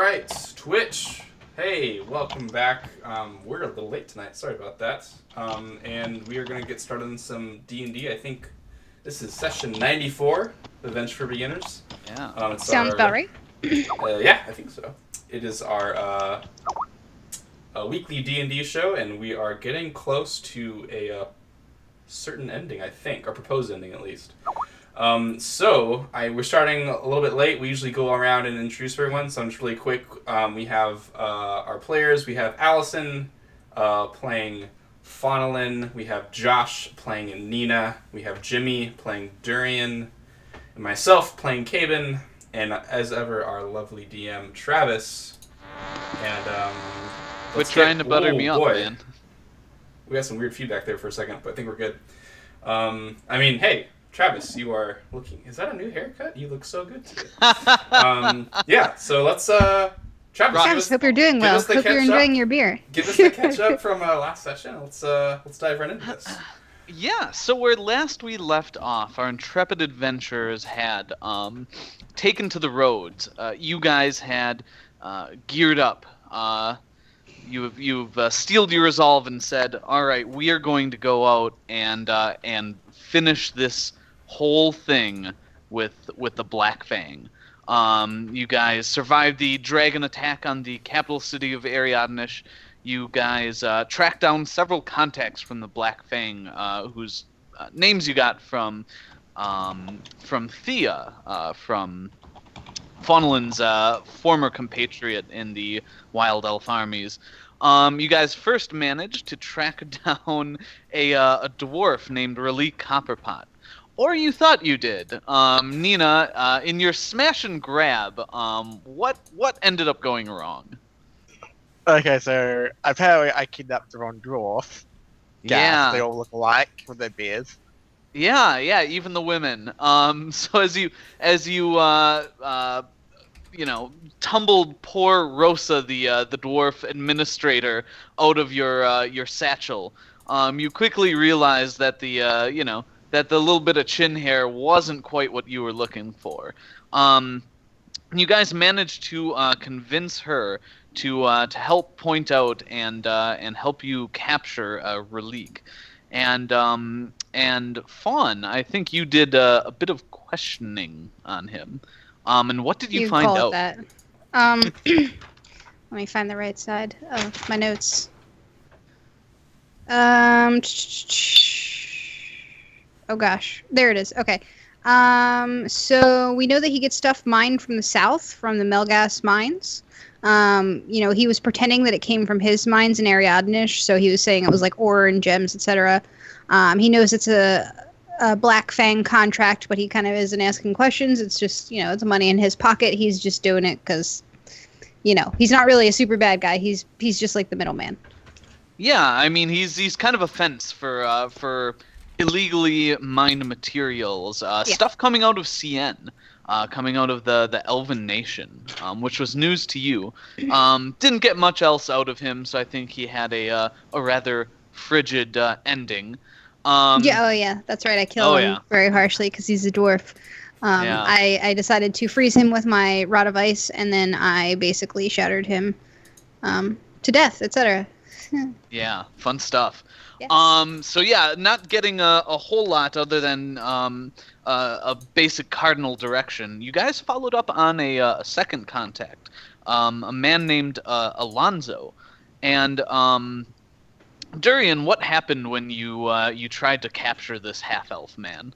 right, Twitch. Hey, welcome back. We're a little late tonight. Sorry about that. And we are going to get started on some D&D. I think this is session 94, Adventure for Beginners. Yeah. Sounds about right. Yeah, I think so. It is our weekly D&D show, and we are getting close to a certain ending, I think, or proposed ending at least. We're starting a little bit late. We usually go around and introduce everyone, so I'm just really quick. We have our players. We have Allison playing Faunalin. We have Josh playing Nina. We have Jimmy playing Durian. And myself playing Caben. And as ever, our lovely DM, Travis. And, Quit trying to butter me up, man. We got some weird feedback there for a second, but I think we're good. Hey, Travis, you are looking... Is that a new haircut? You look so good today. So let's... Travis, hope you're doing well. Hope you're enjoying your beer. Give us the catch-up from last session. Let's dive right into this. Yeah, so where last we left off, our intrepid adventurers had taken to the roads. You guys had geared up. You've steeled your resolve and said, all right, we are going to go out and finish this whole thing with the Black Fang. You guys survived the dragon attack on the capital city of Ariadnish. You guys tracked down several contacts from the Black Fang, whose names you got from Thea, from Faunalin's former compatriot in the Wild Elf armies. You guys first managed to track down a dwarf named Relique Copperpot. Or you thought you did. Nina, in your smash and grab, what ended up going wrong? Okay, so apparently I kidnapped the wrong dwarf. Yeah. They all look alike with their beards. Yeah, even the women. So as you tumbled poor Rosa, the dwarf administrator, out of your satchel, you quickly realized that that the little bit of chin hair wasn't quite what you were looking for. You guys managed to convince her to help point out and help you capture Relique. And Fawn, I think you did a bit of questioning on him. And what did you find out? That. Let me find the right side of my notes. Oh gosh, there it is. Okay. So we know that he gets stuff mined from the south, from the Melgas mines. He was pretending that it came from his mines in Ariadnish, so he was saying it was like ore and gems, etc. He knows it's a Black Fang contract, but he kind of isn't asking questions. It's just, it's money in his pocket. He's just doing it because, he's not really a super bad guy. He's just like the middleman. Yeah, I mean, he's kind of a fence for illegally mined materials. Stuff coming out of CN. Coming out of the Elven Nation, which was news to you. Didn't get much else out of him, so I think he had a rather frigid ending. That's right. I killed him very harshly because he's a dwarf. I decided to freeze him with my Rod of Ice, and then I basically shattered him to death, etc. Yeah, fun stuff. Yes. Not getting a whole lot other than a basic cardinal direction. You guys followed up on a second contact, a man named Alonzo, and Durian, what happened when you tried to capture this half-elf man?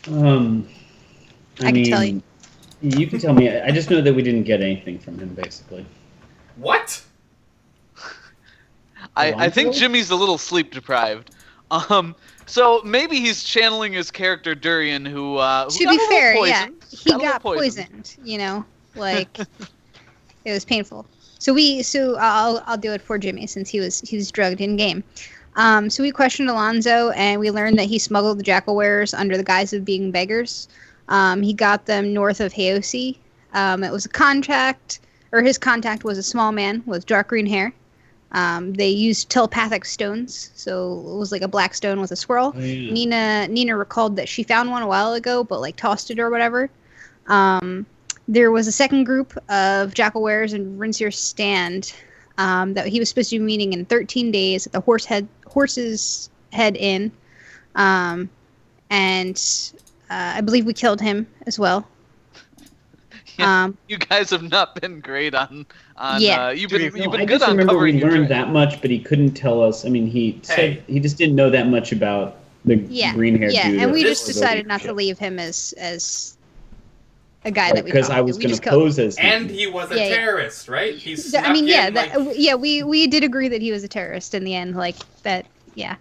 I can tell you. You can tell me. I just know that we didn't get anything from him, basically. What? I think Jimmy's a little sleep deprived. So maybe he's channeling his character Durian, who to be fair, poisoned. He got poisoned. Like it was painful. So I'll do it for Jimmy since he was drugged in game. So we questioned Alonzo, and we learned that he smuggled the jackal wearers under the guise of being beggars. He got them north of Haosi. It was a contract, or his contact was a small man with dark green hair. They used telepathic stones, so it was like a black stone with a swirl. Oh, yeah. Nina recalled that she found one a while ago, but like tossed it or whatever. there was a second group of Jackal Wares and Rinseer Stand that he was supposed to be meeting in 13 days at the Horse's Head Inn. And I believe we killed him as well. Yeah, you guys have not been great on. Yeah. You've been I good just on remember covering we your learned tracks. that much, but he couldn't tell us. I mean, he said he just didn't know that much about the green-haired dude. And we This just was decided not to leave him as a guy that we because talked I was to. We going to just killed him. pose as him. And he was a Yeah, yeah. terrorist, right? He I snuck mean, yeah, in, we did agree that he was a terrorist in the end, like that. Yeah,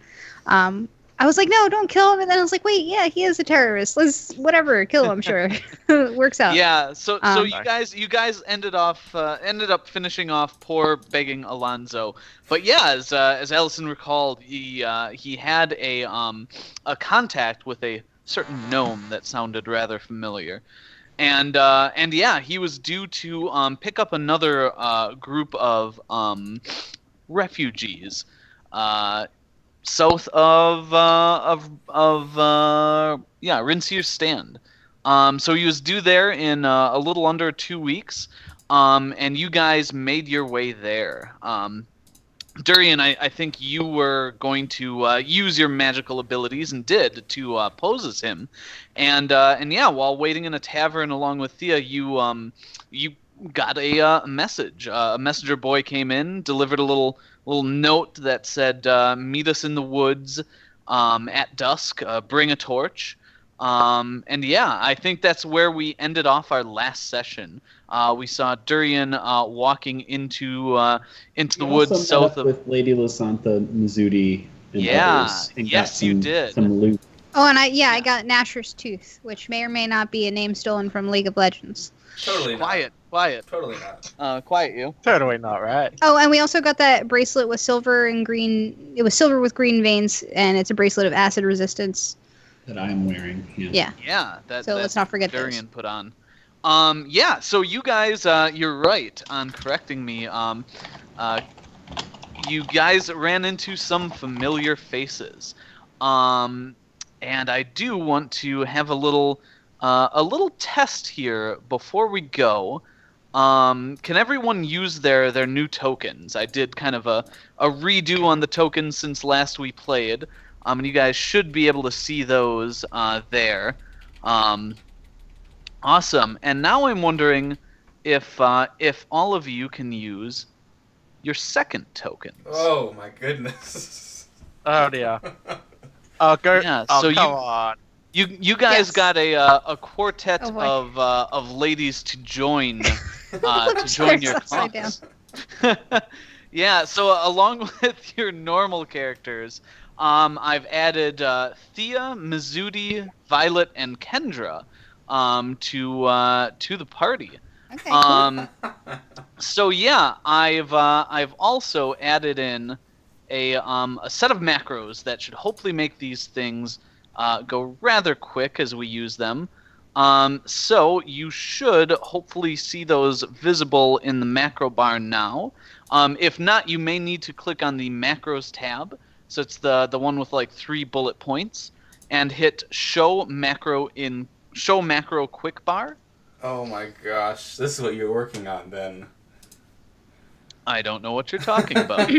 I was like, no, don't kill him, and then I was like, wait, yeah, he is a terrorist. Let's kill him. Sure, works out. Yeah, so Um, you guys ended up finishing off poor begging Alonzo. But yeah, as Allison recalled, he had a contact with a certain gnome that sounded rather familiar. And yeah, he was due to pick up another group of refugees south of Rinseer Stand. So he was due there in a little under 2 weeks, and you guys made your way there. Durian, I think you were going to use your magical abilities and did to pose as him, and yeah, while waiting in a tavern along with Thea, you got a message. A messenger boy came in, delivered a little note that said, "Meet us in the woods at dusk. Bring a torch." And yeah, I think that's where we ended off our last session. We saw Durian walking into the woods south of. with Lady Lasantha Mizuti and Yeah, others. And yes, got you some, did. some loot. Oh, and I got Nasher's Tooth, which may or may not be a name stolen from League of Legends. Totally not. Quiet. Totally not. Quiet you. Totally not right. Oh, and we also got that bracelet with silver and green. It was silver with green veins, and it's a bracelet of acid resistance. That I'm wearing. Yeah. Yeah, So let's not forget those. Durian put on. Yeah, so you guys, you're right on correcting me. You guys ran into some familiar faces. And I do want to have a little test here before we go. Can everyone use their new tokens? I did kind of a redo on the tokens since last we played. And you guys should be able to see those there. Awesome. And now I'm wondering if all of you can use your second tokens. Oh my goodness. Oh dear. Oh go. Yeah, oh so come on. You guys Yes. got a quartet Oh, boy. of ladies to join to join your Upside down. cause. Yeah, so along with your normal characters, I've added Thea, Mizuti, Violet, and Kendra to the party. Okay. Cool. So yeah, I've also added in a set of macros that should hopefully make these things go rather quick as we use them. So you should hopefully see those visible in the macro bar now. If not, you may need to click on the macros tab. So it's the one with like 3 bullet points, and hit show macro quick bar. Oh my gosh. This is what you're working on then. I don't know what you're talking about.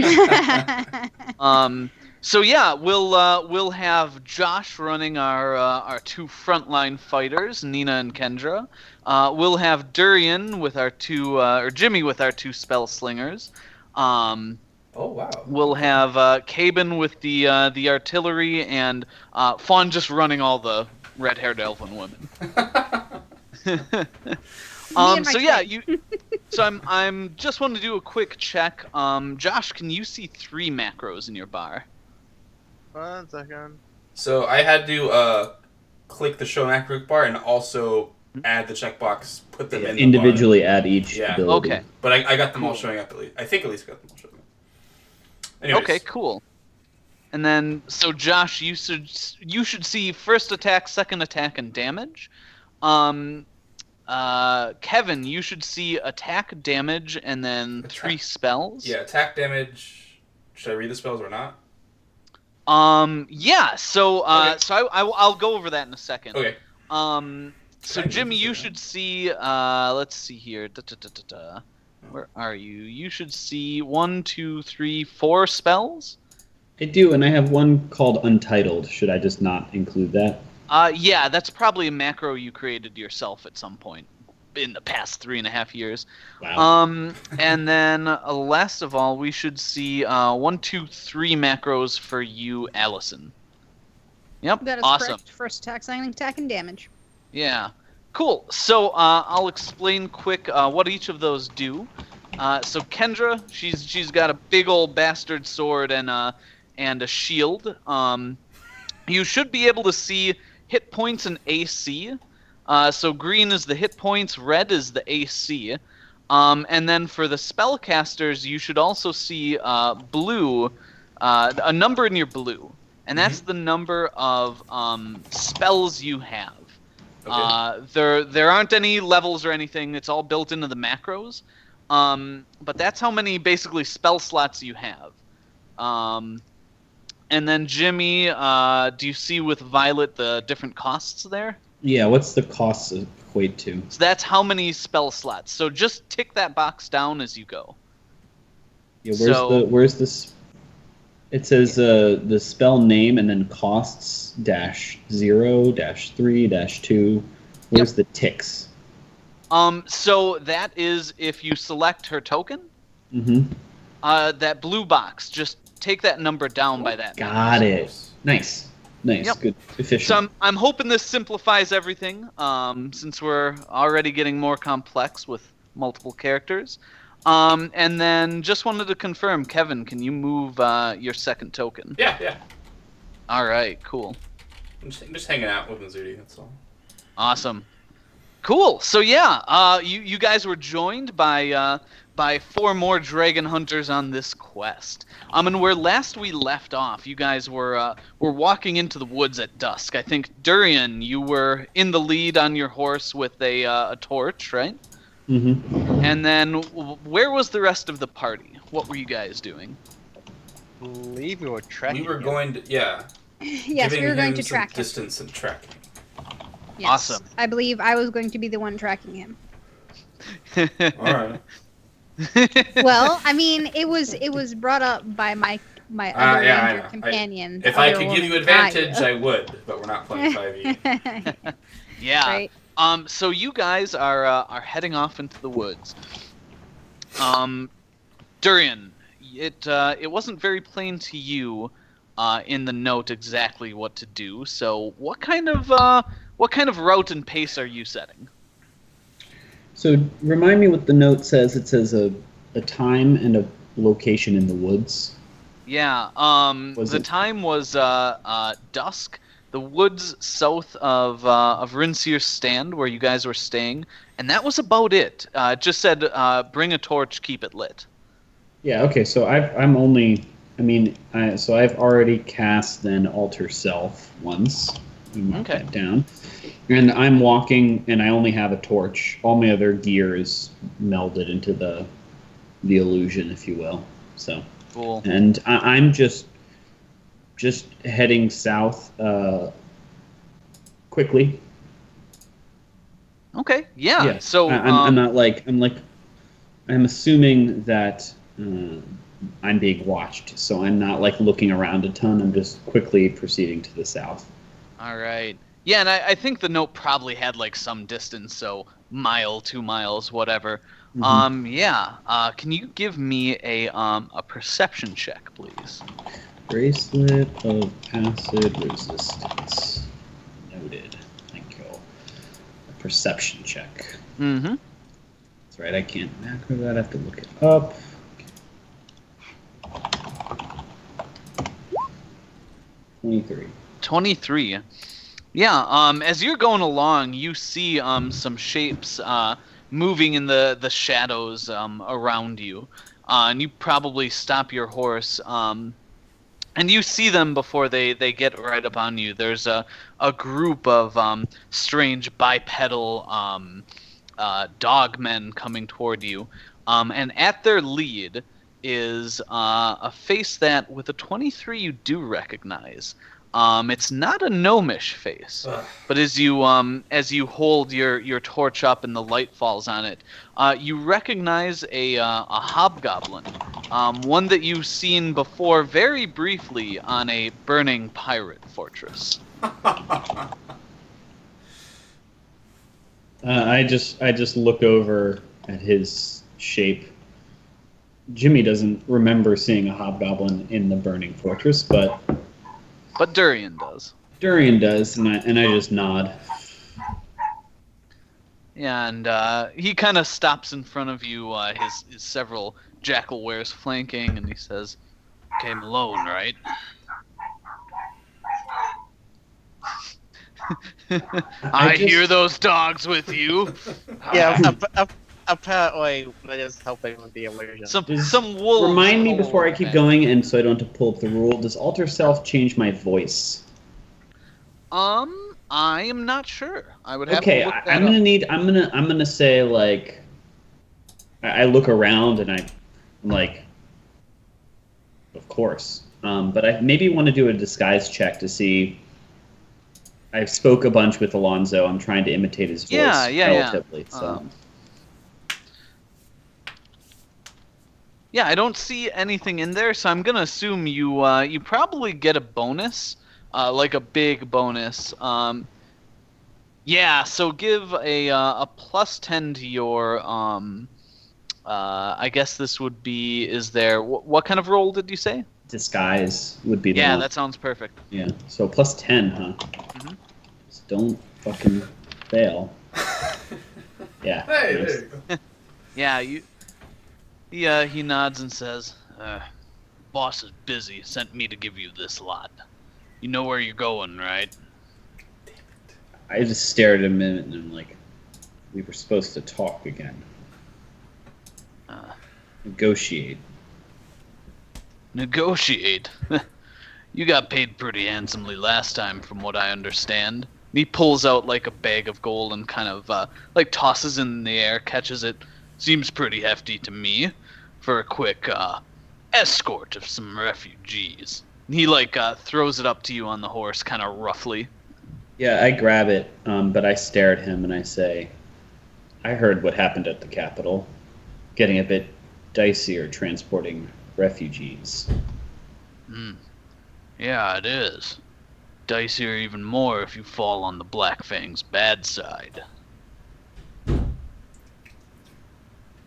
So yeah, we'll have Josh running our 2 frontline fighters, Nina and Kendra. We'll have Durian with our 2 or Jimmy with our 2 spell slingers. Oh wow. We'll have Caben with the artillery, and Fawn just running all the red-haired elven women. and my So yeah, twin. So I'm just want to do a quick check. Josh, can you see 3 macros in your bar? 1 second. So I had to click the show macro bar and also add the checkbox, put them in the Individually add each Yeah. ability. Okay. But I got them all showing up at least. I think at least I got them all showing up. Anyways, Okay, cool. And then, so Josh, you should see first attack, second attack, and damage. Kevin, you should see attack, damage, and then 3 spells. Yeah, attack damage. Should I read the spells or not? Yeah. So Okay. so I'll go over that in a second. Okay. So Jimmy, you should see. Let's see here. Where are you? You should see 1, 2, 3, 4 spells. I do, and I have one called Untitled. Should I just not include that? Yeah, that's probably a macro you created yourself at some point in the past 3.5 years. Wow. And then last of all, we should see 1, 2, 3 macros for you, Allison. Yep, That is awesome. correct. First attack, silent attack, and damage. Yeah, cool. So I'll explain quick what each of those do. So Kendra, she's got a big old bastard sword and a shield. You should be able to see hit points and AC. So green is the hit points, red is the AC. And then for the spellcasters, you should also see blue, a number in your blue. And that's the number of spells you have. Okay. There aren't any levels or anything. It's all built into the macros. But that's how many basically spell slots you have. And then Jimmy, do you see with Violet the different costs there? Yeah, what's the costs equate to? So that's how many spell slots. So just tick that box down as you go. Yeah, where's this? It says the spell name and then costs -0 -3 -2. Where's the ticks? So that is if you select her token. Mm-hmm. That blue box, just take that number down by that. Got it. Nice. Yep. Good. Efficient. So I'm hoping this simplifies everything, since we're already getting more complex with multiple characters. And then just wanted to confirm, Kevin, can you move your second token? Yeah. All right, cool. I'm just hanging out with Mizudi, that's all. Awesome. Cool. So yeah, you guys were joined by 4 more dragon hunters on this quest. And where last we left off, you guys were walking into the woods at dusk. I think Durian, you were in the lead on your horse with a torch, right? Mm-hmm. And then where was the rest of the party? What were you guys doing? I believe we were tracking. We were going to, yeah. Yes, we were going to track him. Distance and tracking. Yes. Awesome. I believe I was going to be the one tracking him. All right. Well, I mean, it was brought up by my other ranger companion. If I could give you advantage, I would, but we're not playing 5e. Yeah. Right. So you guys are heading off into the woods. Durian, it wasn't very plain to you in the note exactly what to do. So what kind of route and pace are you setting? So remind me what the note says. It says a time and a location in the woods. Yeah. Time was dusk. The woods south of Rinseer's stand where you guys were staying, and that was about it. It just said, bring a torch, keep it lit. Yeah. Okay. So I've already cast then Alter Self once. Mark that down. And I'm walking, and I only have a torch. All my other gear is melded into the illusion, if you will. So. Cool. And I'm just heading south quickly. Okay. Yeah. So I'm assuming that I'm being watched, so I'm not like looking around a ton. I'm just quickly proceeding to the south. All right. Yeah, and I think the note probably had like some distance, so mile, 2 miles, whatever. Mm-hmm. Can you give me a perception check, please? Bracelet of acid resistance. Noted. Thank you. A perception check. Mm-hmm. That's right. I can't macro that. I have to look it up. Okay. 23. Yeah. As you're going along, you see some shapes moving in the shadows around you, and you probably stop your horse. And you see them before they get right up on you. There's a group of strange bipedal dogmen coming toward you. And at their lead is a face that, with a 23, you do recognize. It's not a gnomish face, Ugh. but as you hold your torch up and the light falls on it, you recognize a hobgoblin, one that you've seen before very briefly on a burning pirate fortress. I just look over at his shape. Jimmy doesn't remember seeing a hobgoblin in the burning fortress, but Durian does. Durian does, and I just nod. Yeah, and he kind of stops in front of you, his several jackal wares flanking, and he says, "Came alone, right?" I hear those dogs with you. Yeah, apparently that is helping with the illusion. Some wolves. Remind me before I keep man. going, and so I don't have to pull up the rule. Does alter self change my voice? I am not sure. I would have Okay, to look that I'm up. gonna need. I'm gonna say like. I look around and I'm like, of course. But I maybe want to do a disguise check to see. I spoke a bunch with Alonzo. I'm trying to imitate his voice relatively. So. Yeah, I don't see anything in there, so I'm gonna assume you probably get a bonus, like a big bonus. Yeah, so give a plus 10 to your I guess this would be. Is there what kind of roll did you say? Disguise would be the Yeah, one. that sounds perfect. Yeah, so plus 10, huh? Mhm. Just don't fucking fail. Yeah. Hey, nice. there you go. Yeah, he nods and says, "Boss is busy. Sent me to give you this lot. You know where you're going, right?" I just stare at him a minute and I'm like, we were supposed to talk again. Negotiate. Negotiate. You got paid pretty handsomely last time, from what I understand. And he pulls out like a bag of gold and kind of like tosses it in the air, catches it. Seems pretty hefty to me for a quick escort of some refugees. And he like throws it up to you on the horse, kind of roughly. Yeah, I grab it, but I stare at him and I say, I heard what happened at the Capitol. Getting a bit dicier transporting refugees. Yeah, it is. Dicier even more if you fall on the Black Fang's bad side.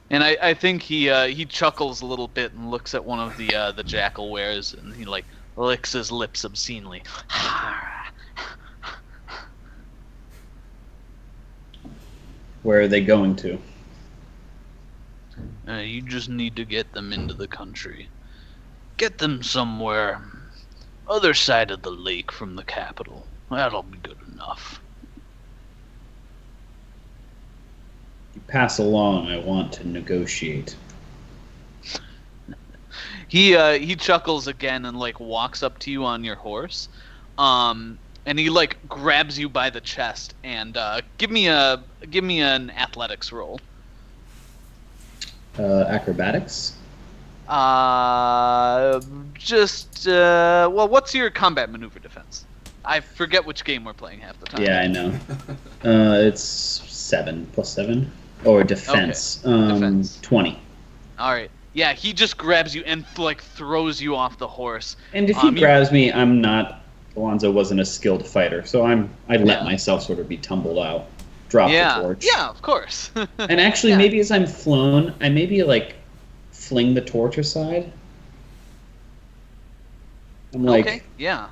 And I think he chuckles a little bit and looks at one of the jackal wares and he like licks his lips obscenely. Where are they going to? You just need to get them into the country. Get them somewhere other side of the lake from the capital. That'll be good enough. You pass along, I want to negotiate. He chuckles again and like walks up to you on your horse, and he like grabs you by the chest and give me an athletics roll. Acrobatics? Well, what's your combat maneuver defense? I forget which game we're playing half the time. Yeah, I know. It's 7 plus 7, or defense. Okay. Defense. 20. All right. Yeah, he just grabs you and like throws you off the horse. And if he grabs me, I'm not. Alonzo wasn't a skilled fighter, so I let myself sort of be tumbled out. Drop the torch. Yeah, of course. And actually, maybe as I'm flown, I maybe like fling the torch aside. I'm like, okay. Yeah.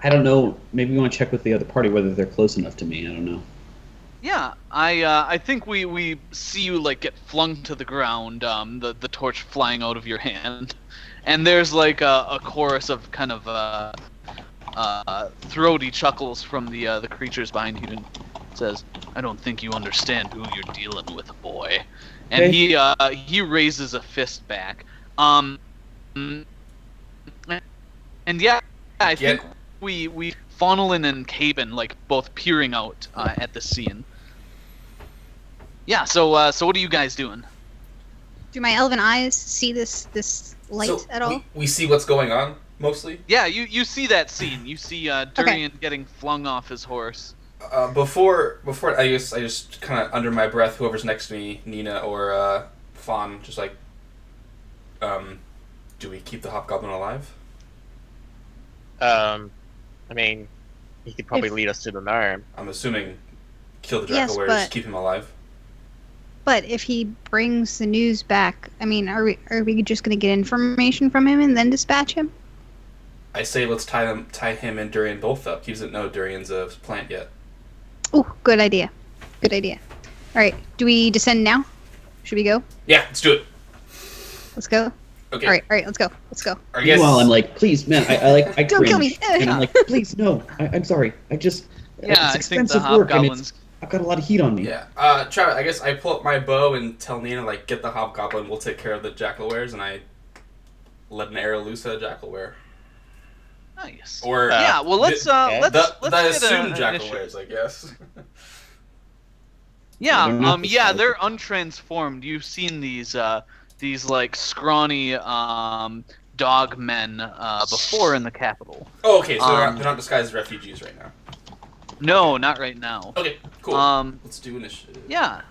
I don't know. Maybe we want to check with the other party whether they're close enough to me. I don't know. Yeah, I think we see you like get flung to the ground, the torch flying out of your hand, and there's like a chorus of kind of throaty chuckles from the creatures behind you, and it says, "I don't think you understand who you're dealing with, boy." And he raises a fist back, and yeah, I think we Faunolin and Caven like both peering out at the scene. Yeah, so what are you guys doing? Do my elven eyes see this light So at all? we see what's going on. mostly. Yeah, you see that scene. You see Durian getting flung off his horse. Before I guess I just kind of under my breath, whoever's next to me, Nina or Fawn, just like, do we keep the hobgoblin alive? I mean, he could probably If- lead us to the gnome. I'm assuming kill the Yes, Jackalwares, but- keep him alive. But if he brings the news back, I mean, are we just going to get information from him and then dispatch him? I say let's tie him and Durian both up. He doesn't know Durian's a plant yet. Oh, good idea. Good idea. All right, do we descend now? Should we go? Yeah, let's do it. Let's go. Okay. All right, let's go. Let's go. I guess. Meanwhile, I'm like, please, man, I Don't kill me. cringe. And I'm like, please, no. I'm sorry. Yeah, it's I think the expensive work, and hobgoblins. I've got a lot of heat on me. Yeah. Travis, I guess I pull up my bow and tell Nina, like, get the hobgoblin, we'll take care of the Jackalwares, and I let an arrow loose at a Jackalware. Nice. Or Yeah, well let's the get assumed an initiative. Jackalwares, I guess. Yeah, They're not the yeah, skeleton. they're untransformed. You've seen these like scrawny dog men before in the capital. Oh, okay, so Um, they're not disguised as refugees right now. No, not right now. Okay, cool. Let's do initiative. Yeah.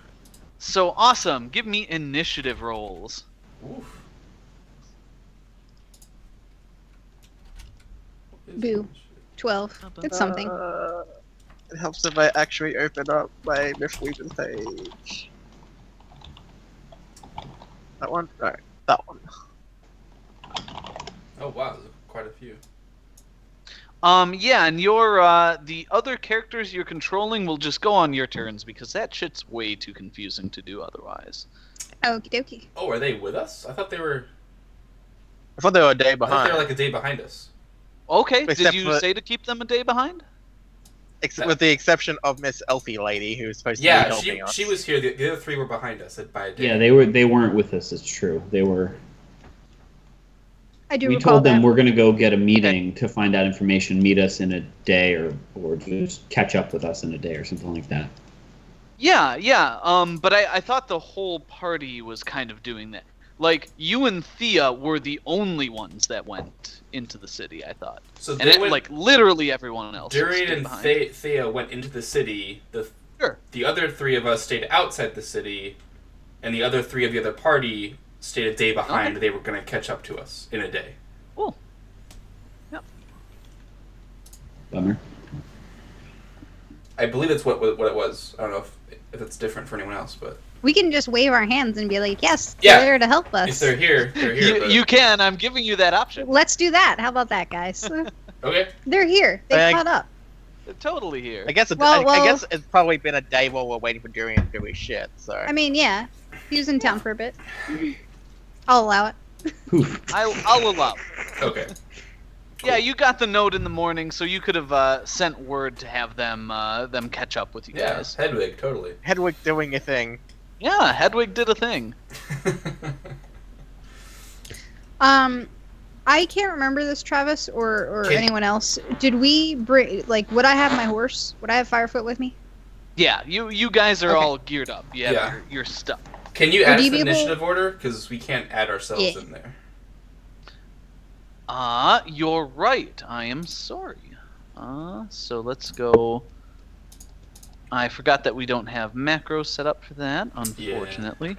So awesome. Give me initiative rolls. Oof. Boo. 12. It's something. It helps if I actually open up my Mythweaver page. That one? Alright, that one. Oh wow, there's quite a few. Yeah, and your the other characters you're controlling will just go on your turns because that shit's way too confusing to do otherwise. Okie dokie. Oh, are they with us? I thought they were. I thought they were a day I thought behind. they were like a day behind us. Okay, did Except you for- say to keep them a day behind? With the exception of Miss Elfie Lady, who's supposed to be Yeah, helping us. she was here. The other three were behind us by a day. Yeah, they weren't with us. It's true. They were. I do We recall told them that. we're going to go get a meeting to find out information. Meet us in a day, or just catch up with us in a day, or something like that. Yeah. But I thought the whole party was kind of doing that. Like, you and Thea were the only ones that went into the city, I thought. So And they went. like, literally everyone else Durian stayed and behind. Thea went into the city. Sure. The other three of us stayed outside the city, and the other three of the other party stayed a day behind. Okay. They were going to catch up to us in a day. Cool. Bummer. I believe that's what it was. I don't know if it's different for anyone else, but We can just wave our hands and be like, yes, Yeah. they're there to help if us. they're here, they're here. but- You can. I'm giving you that option. Let's do that. How about that, guys? Okay. They're here. They Like- caught up. They're totally here. I guess Well- I guess it's probably been a day while we're waiting for Durian to do his shit. So I mean, yeah. He was in town for a bit. I'll allow it. Poof. I'll allow. Okay. Yeah, you got the note in the morning, so you could have sent word to have them catch up with you Yeah, guys. Hedwig, totally. Hedwig doing a thing. Yeah, Hedwig did a thing. I can't remember this, Travis, or Okay. anyone else. Did we bring, like, would I have my horse? Would I have Firefoot with me? Yeah, you guys are Okay. all geared up. You have Yeah. your stuff. Can you Would add us you the be able- initiative order? Because we can't add ourselves Yeah. in there. You're right. I am sorry. So let's go. I forgot that we don't have macros set up for that, unfortunately.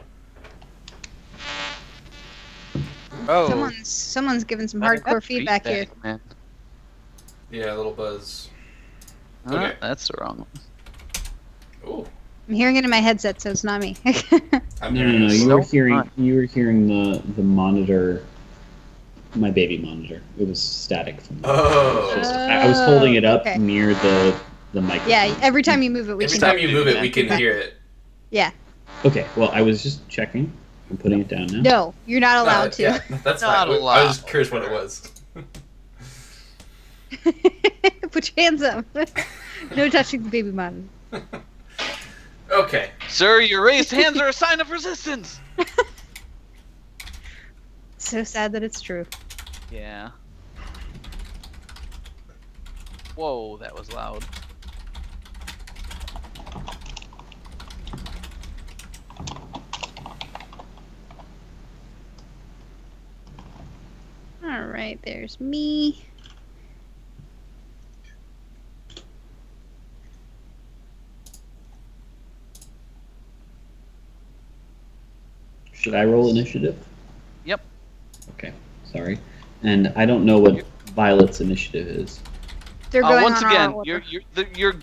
Oh, Someone's giving some That hardcore feedback here. man. Yeah, a little buzz. Uh, Okay. That's the wrong one. Ooh. I'm hearing it in my headset, so it's not me. I'm No, hearing no, no. this. You were hearing the monitor, my baby monitor. It was static from the Oh. Just- I was holding it up Okay. near the microphone. Yeah, every time you move it, we Every can time you move it, we can feedback. hear it. Yeah. Okay. Well, I was just checking. I'm putting it down now. No, you're not allowed to. Yeah, that's Not fine. I allowed. was just curious what it was. Put your hands up. No touching the baby monitor. Okay. Sir, your raised hands are a sign of resistance. So sad that it's true. Yeah. Whoa, that was loud. All right, there's me. Should I roll initiative? Yep. Okay, sorry. And I don't know what Violet's initiative is. They're going Once on our again, order. you're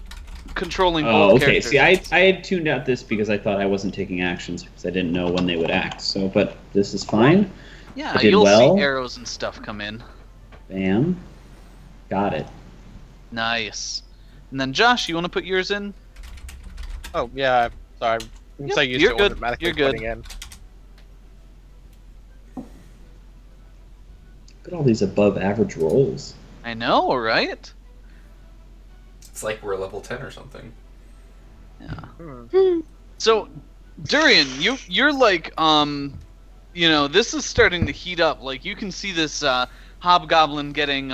controlling Oh, both okay. characters. See, I had tuned out this because I thought I wasn't taking actions because I didn't know when they would act. So, but this is fine. Yeah, I did you'll well. see arrows and stuff come in. Bam. Got it. Nice. And then Josh, you want to put yours in? Oh yeah, sorry. I'm Yep, so used you're to good, automatically you're good. putting in. Look at all these above average rolls. I know, right? It's like we're level 10 or something. Yeah. So, Durian, you're like, this is starting to heat up. Like, you can see this hobgoblin getting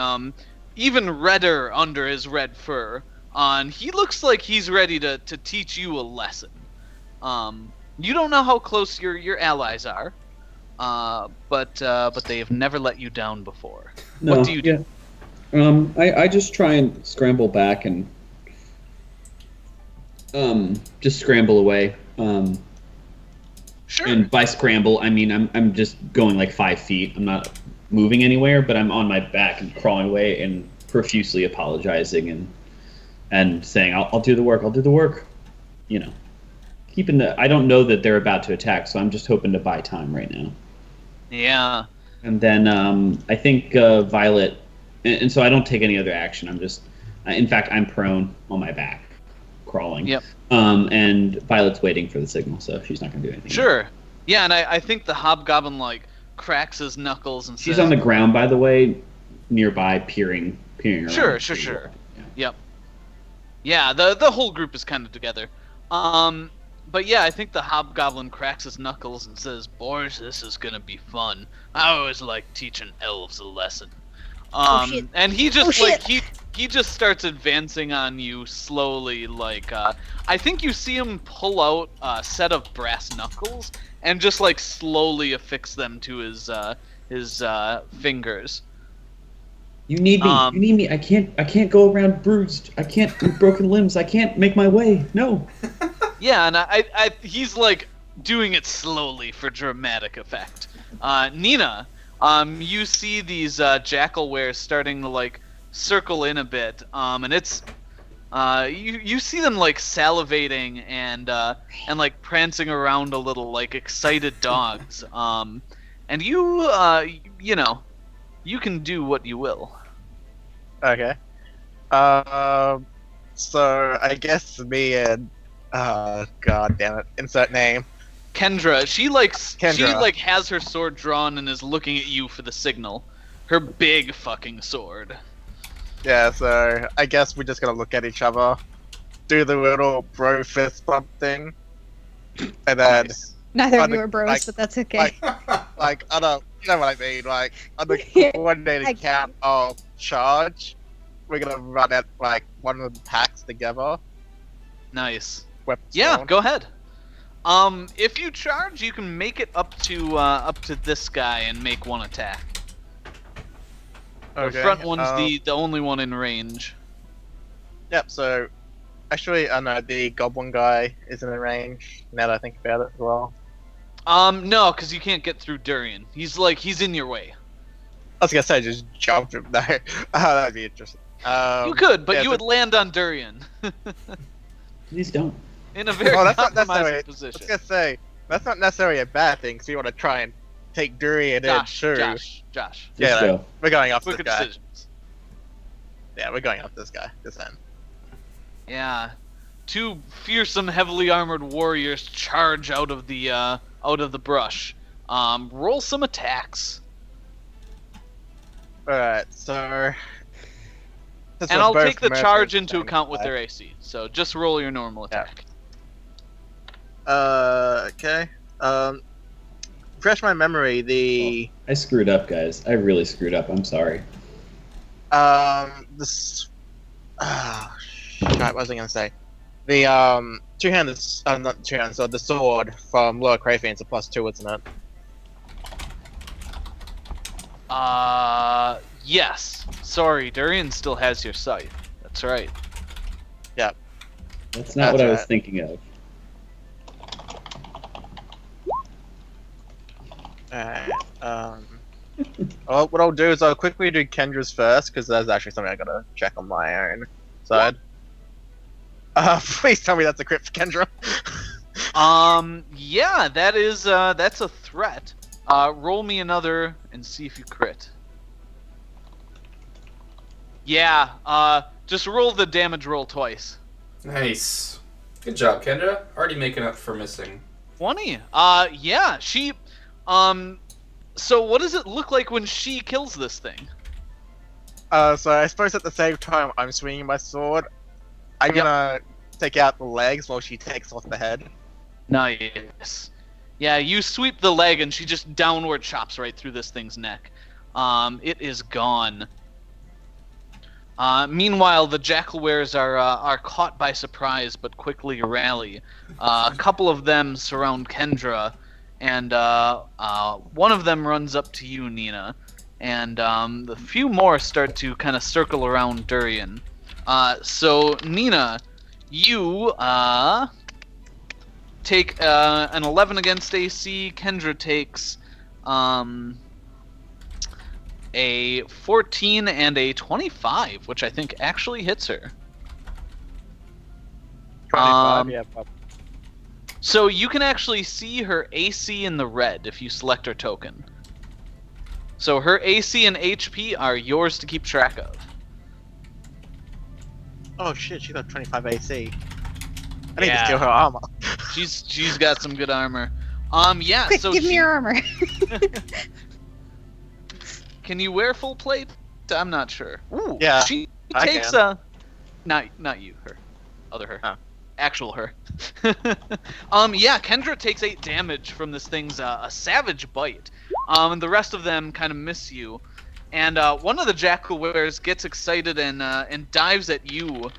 even redder under his red fur. And he looks like he's ready to teach you a lesson. You don't know how close your allies are, but they have never let you down before. No, What do you do? I just try and scramble back and just scramble away. Sure. And by scramble, I mean I'm just going like 5 feet. I'm not moving anywhere, but I'm on my back and crawling away and profusely apologizing and saying I'll do the work. I'll do the work. You know, I don't know that they're about to attack, so I'm just hoping to buy time right now. Yeah. And then I think Violet, and so I don't take any other action. I'm just, in fact, I'm prone on my back, crawling. Yep. And Violet's waiting for the signal, so she's not going to do anything. Sure. Yeah, and I think the hobgoblin like cracks his knuckles and She's says, on the ground, by the way, nearby, peering around. Sure. Yeah. Yep. Yeah, the whole group is kind of together. But yeah, I think the hobgoblin cracks his knuckles and says, "Boys, this is gonna be fun. I always like teaching elves a lesson." Shit. And he just Oh, like shit. he just starts advancing on you slowly. Like I think you see him pull out a set of brass knuckles and just like slowly affix them to his fingers. You need me. You need me. I can't go around bruised. I can't with broken limbs. I can't make my way. No. Yeah, and he's like doing it slowly for dramatic effect. Nina, you see these jackal wares starting to like circle in a bit, and it's you see them like salivating and like prancing around a little like excited dogs. And you can do what you will. Okay. So I guess me and god damn it, insert name. Kendra, she Kendra. has her sword drawn and is looking at you for the signal. Her big fucking sword. Yeah, so I guess we're just gonna look at each other, do the little bro fist bump thing, and then Nice. Neither of Like- you are bros, like- but that's okay. like I don't, you know what I mean, like on the I coordinated count of charge, we're gonna run at like one of the packs together. Nice. Weapons Yeah, drawn. go ahead. If you charge, you can make it up to this guy and make one attack. Okay, The front one's um, the only one in range. Yep. So actually, I know the goblin guy is in the range. Now that I think about it as well. No, because you can't get through Durian. He's in your way. I was gonna say just jump him there. That'd be interesting. You could, but yeah, you so- would land on Durian Please don't. in a very Well, that's not compromising necessarily. I position. was gonna say that's not necessarily a bad thing. Because you want to try and take Durian in too. Josh. Just Yeah, go. We're going after Quick this guy. decisions. Yeah, we're going after this guy. This end. Yeah, two fearsome, heavily armored warriors charge out of the brush. Roll some attacks, Alright, so. since and we're I'll both take the merchants, charge into then, account with their AC. So just roll your normal Yeah. attack. Okay. Refresh my memory. The I screwed up, guys. I really screwed up. I'm sorry. this. Shit, what was I gonna say? The two-handed, not two-handed sword. The sword from Lower Crayfiend's a +2, isn't it? Yes. Sorry, Durian still has your scythe. That's right. That's not what I was right. thinking of. Alright, well, what I'll do is I'll quickly do Kendra's first, because that's actually something I gotta check on my own side. Please tell me that's a crit for Kendra. Yeah, that's a threat. Roll me another and see if you crit. Yeah, just roll the damage roll twice. Nice. Good job, Kendra. Already making up for missing. 20. Yeah, she, so what does it look like when she kills this thing? So I suppose at the same time I'm swinging my sword, I'm gonna take out the legs while she takes off the head. Nice. Yeah, you sweep the leg and she just downward chops right through this thing's neck. It is gone. Meanwhile, the Jackalwares are caught by surprise but quickly rally. A couple of them surround Kendra, and one of them runs up to you, Nina. And the few more start to kind of circle around Durian. So, Nina, you take an 11 against AC. Kendra takes a 14 and a 25, which I think actually hits her. 25, yeah. So you can actually see her AC in the red if you select her token. So her AC and HP are yours to keep track of. Oh shit, she got 25 AC. I need Yeah. to steal her armor. She's got some good armor. Yeah. Quick, so give me your armor. Can you wear full plate? I'm not sure. Ooh, Yeah, she I takes can. not you, her, other her, Oh. actual her. Yeah, Kendra takes 8 damage from this thing's a savage bite. And the rest of them kind of miss you. And one of the Jackalwares gets excited and dives at you,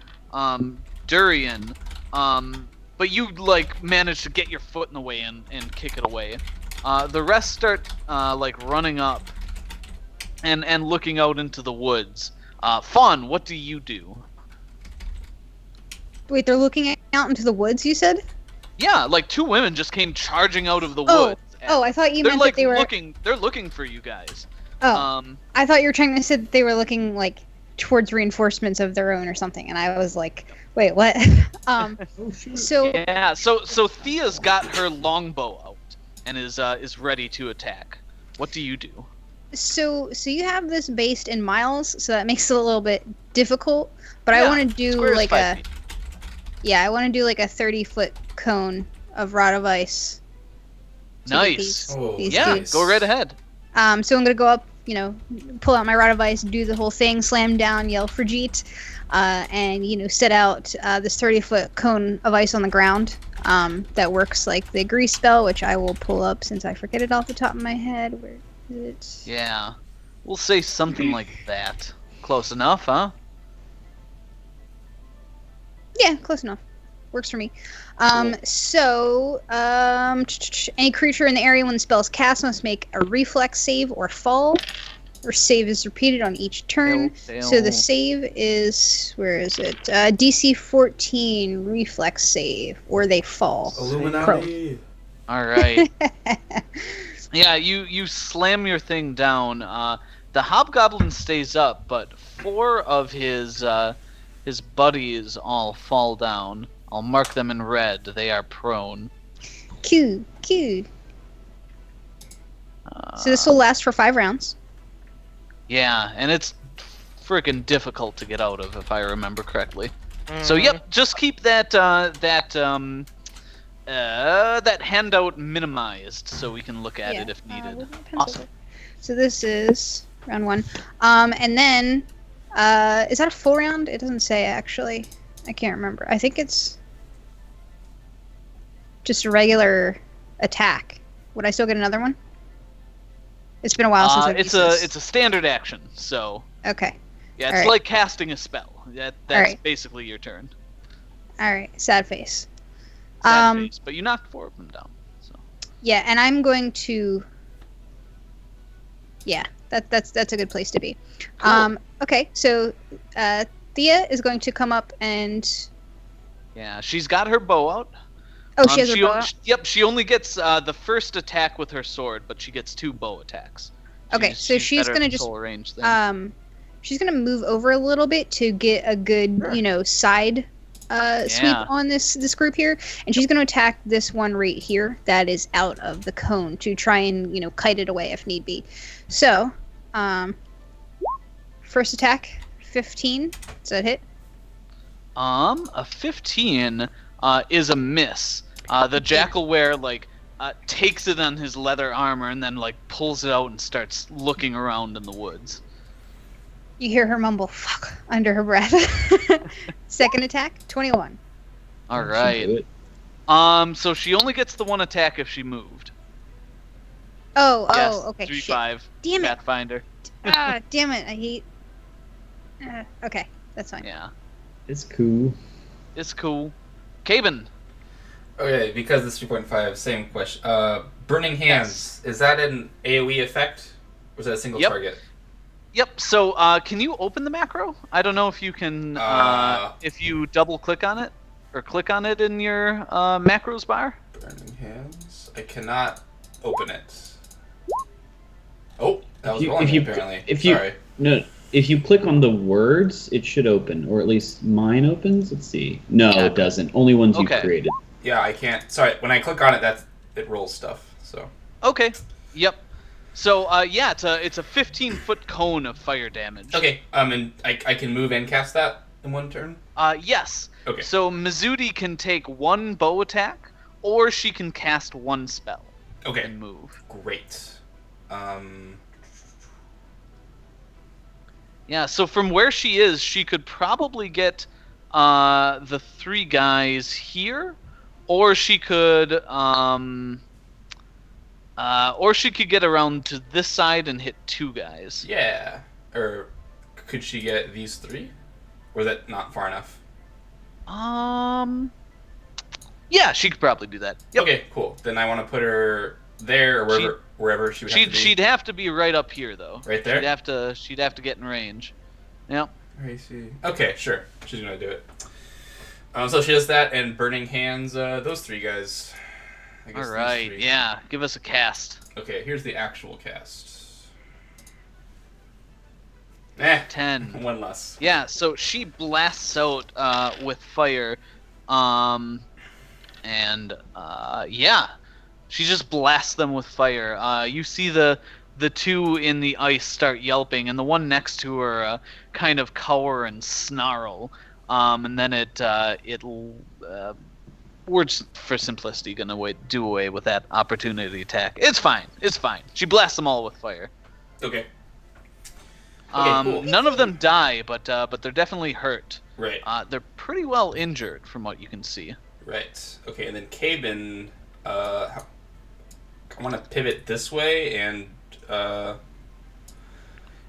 Durian. But you like manage to get your foot in the way and kick it away. The rest start like running up and looking out into the woods. Fawn, what do you do? Wait, they're looking out into the woods, you said? Yeah, like 2 women just came charging out of the Oh, woods. Oh, I thought you They're meant like that they were. they're looking for you guys. Oh, I thought you were trying to say that they were looking like towards reinforcements of their own or something, and I was like, wait, what? Oh, shoot. So Yeah, so Thea's got her longbow out and is ready to attack. What do you do? So you have this based in miles, so that makes it a little bit difficult. But I Yeah, want to do square is like 5 a feet. I want to do like a 30-foot cone of rod of ice. to Nice. these Yeah, dudes. go right ahead. So I'm gonna go up, pull out my rod of ice, do the whole thing, slam down, yell for Jeet, and set out this 30-foot cone of ice on the ground. That works like the grease spell, which I will pull up since I forget it off the top of my head. Where is it? Yeah, we'll say something like that. Close enough, huh? Yeah, close enough. Works for me. Cool. Any creature in the area when the spell is cast must make a reflex save or fall. Or save is repeated on each turn. So the save is, where is it? DC 14 reflex save, or they fall. Illuminati. All right. Yeah, you slam your thing down. The hobgoblin stays up, but 4 of his buddies all fall down. I'll mark them in red. They are prone. Cute. So this will last for 5 rounds. Yeah, and it's freaking difficult to get out of, if I remember correctly. So yep, just keep that handout minimized so we can look at it if needed. with my pencil. Awesome. So this is round 1. And then, is that a full round? It doesn't say, actually. I can't remember. I think it's just a regular attack. Would I still get another one? It's been a while since I've used this. It's a standard action, so Okay. yeah, it's Alright. like casting a spell. That's Alright. basically your turn. Alright, sad face. Sad face, but you knocked 4 of them down. So Yeah, and I'm going to... Yeah, That's a good place to be. Cool. Okay, so Thea is going to come up and. Yeah, she's got her bow out. Oh, she has her bow out? Yep, she only gets the first attack with her sword, but she gets 2 bow attacks. Okay, so she's better gonna at just full range then. she's gonna move over a little bit to get a good, side sweep on this group here, and she's gonna attack this one right here that is out of the cone to try and kite it away if need be. So, first attack, 15. Does that hit? A 15 is a miss. The Jackalware takes it on his leather armor and then pulls it out and starts looking around in the woods. You hear her mumble "fuck" under her breath. Second attack, 21. All right. So she only gets the 1 attack if she moved. Oh, okay. 3-5. Damn it. Pathfinder. Damn it. I hate. Okay, that's fine. Yeah. It's cool. It's cool. Caben. Okay, because it's 3.5, same question. Burning Hands, is that an AoE effect? Or is that a single target? Yep, so can you open the macro? I don't know if you can, if you double click on it, or click on it in your macros bar. Burning Hands? I cannot open it. Oh, that was wrong apparently. Sorry. No, if you click on the words, it should open, or at least mine opens. Let's see. No, it doesn't. Only ones you created. Yeah, I can't. Sorry, when I click on it, it rolls stuff. So. Okay. Yep. So it's a 15-foot cone of fire damage. Okay. And I can move and cast that in one turn. Yes. Okay. So Mizuti can take 1 bow attack, or she can cast 1 spell. Okay. And move. Great. Yeah. So from where she is, she could probably get the 3 guys here. Or she could, get around to this side and hit 2 guys. Yeah. Or could she get these 3? Or is that not far enough? Yeah, she could probably do that. Yep. Okay, cool. Then I want to put her there or wherever she would have to be. She'd have to be right up here, though. Right there. She'd have to get in range. Yep. I see. Okay, sure. She's gonna do it. So she does that, and Burning Hands, those 3 guys. I guess Alright, 3. yeah. Give us a cast. Okay, here's the actual cast. 10. 1 less. Yeah, so she blasts out with fire. She just blasts them with fire. You see the 2 in the ice start yelping, and the one next to her kind of cower and snarl. And then we're just, for simplicity, gonna do away with that opportunity attack. It's fine. She blasts them all with fire. Okay. Cool. None of them die, but they're definitely hurt. Right. They're pretty well injured, from what you can see. Right. Okay, and then Caben, I want to pivot this way, and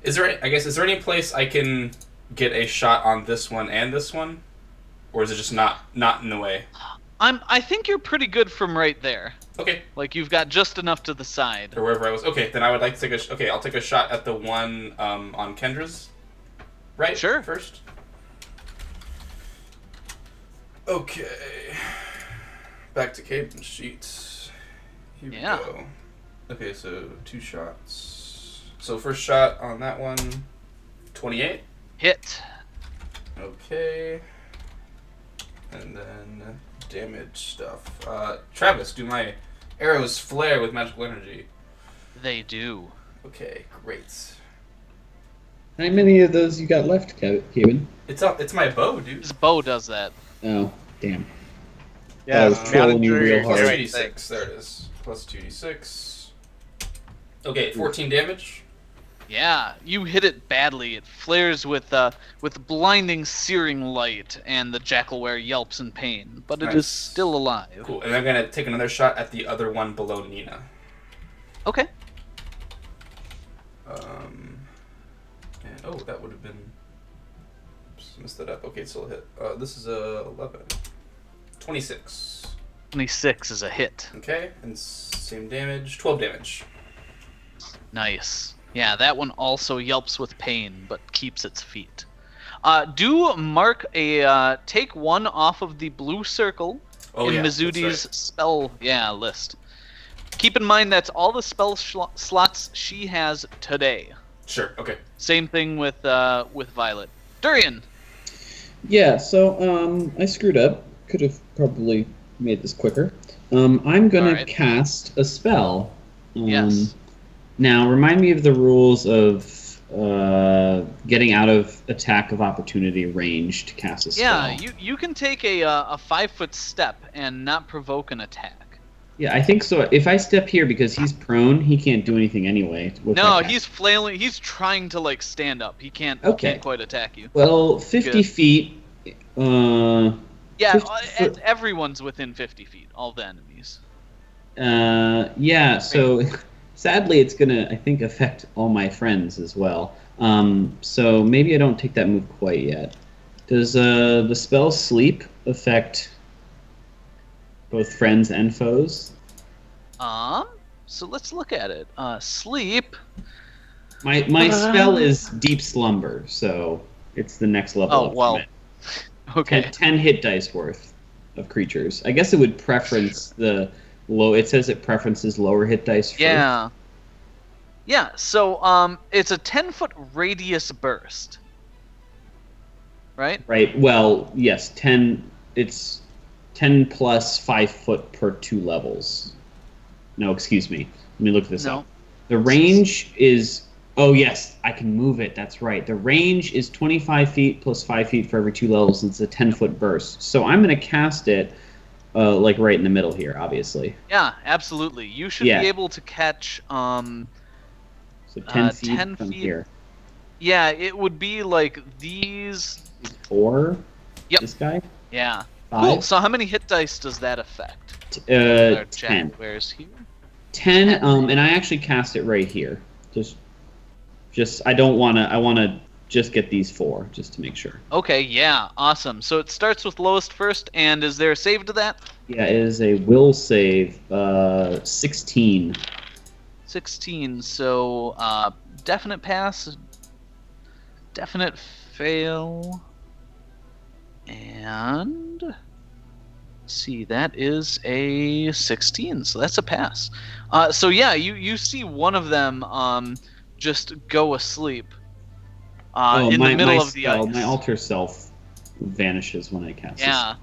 is there any place I can get a shot on this one and this one, or is it just not in the way? I think you're pretty good from right there. Okay. You've got just enough to the side. Or wherever I was. Okay, then I would like to take I'll take a shot at the one on Kendra's. Right. Sure. First. Okay. Back to Caben's sheets. Here we go. Okay, so 2 shots. So first shot on that one, 28. Hit. Okay. And then damage stuff. Travis, do my arrows flare with magical energy? They do. Okay, great. How many of those you got left, Caben? It's my bow, dude. His bow does that. Oh, damn. Yeah, I was trolling you real Plus hard. 2d6, there it is. Plus 2d6. Okay, 14 damage. Yeah, you hit it badly. It flares with blinding, searing light, and the Jackalware yelps in pain, but it is still alive. Cool, and I'm gonna take another shot at the other one below Nina. Okay. And that would have been. Oops, messed that up. Okay, still a hit. This is 11. 26. 26 is a hit. Okay, and same damage. 12 damage. Nice. Yeah, that one also yelps with pain, but keeps its feet. Do mark a take one off of the blue circle in That's Mizuti's right. spell list. Keep in mind that's all the spell slots she has today. Sure. Okay. Same thing with Violet. Durian. Yeah, so I screwed up. Could have probably made this quicker. I'm gonna Alright. cast a spell. Yes. Now, remind me of the rules of getting out of attack of opportunity range to cast a spell. Yeah, you can take a 5-foot step and not provoke an attack. Yeah, I think so. If I step here because he's prone, he can't do anything anyway. with No, that. he's flailing. He's trying to like stand up. He can't Okay. quite attack you. Well, 50 Good. feet. Yeah, 50 foot- everyone's within 50 feet. All the enemies. Yeah. So, sadly, it's gonna, I think, affect all my friends as well. So maybe I don't take that move quite yet. Does the spell Sleep affect both friends and foes? So let's look at it. Sleep. My spell is Deep Slumber, so it's the next level. Oh up well. from it. Okay. 10 hit dice worth of creatures. I guess it would preference the low. It says it preferences lower hit dice first. Yeah. Yeah. So it's a 10-foot radius burst. Right. Right. Well, yes. 10. It's 10 plus 5 foot per 2 levels. No, excuse me. Let me look this No. up. The range is. Oh yes, I can move it. That's right. The range is 25 feet plus 5 feet for every 2 levels. It's a 10-foot burst. So I'm going to cast it, like right in the middle here, obviously. Yeah, absolutely. You should Yeah. be able to catch. So 10 feet 10 from feet. here. Yeah, it would be like these. 4. Yep. This guy. Yeah. 5. Cool. So how many hit dice does that affect? Our 10. Where's here? 10. And I actually cast it right here. Just I don't want to. I want to just get these 4 just to make sure. Okay, yeah, awesome. So it starts with lowest first, and is there a save to that? Yeah, it is a will save. 16. 16. So definite pass, definite fail, and see, that is a 16. So that's a pass. So yeah, you see one of them just go asleep in the middle of the ice. My alter self vanishes when I cast this. Yeah.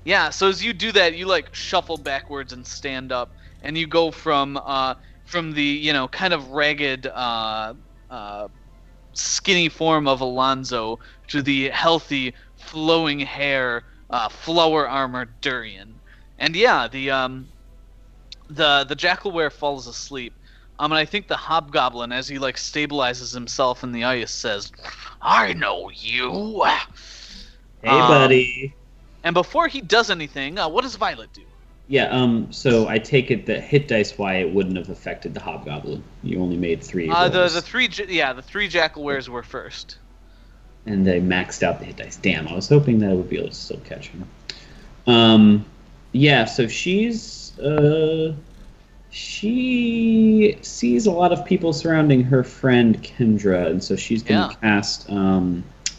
Yeah, so as you do that, you like shuffle backwards and stand up, and you go from the, kind of ragged skinny form of Alonzo to the healthy flowing hair flower armor Durian. And yeah, the Jackalware falls asleep. And I think the Hobgoblin, as he like stabilizes himself in the ice, says, "I know you." Hey, buddy. And before he does anything, what does Violet do? Yeah. So I take it that hit dice why it wouldn't have affected the Hobgoblin. You only made 3 rolls. The three Jackalwares were first. And I maxed out the hit dice. Damn, I was hoping that I would be able to still catch him. Yeah, so she sees a lot of people surrounding her friend Kendra, and so she's going to cast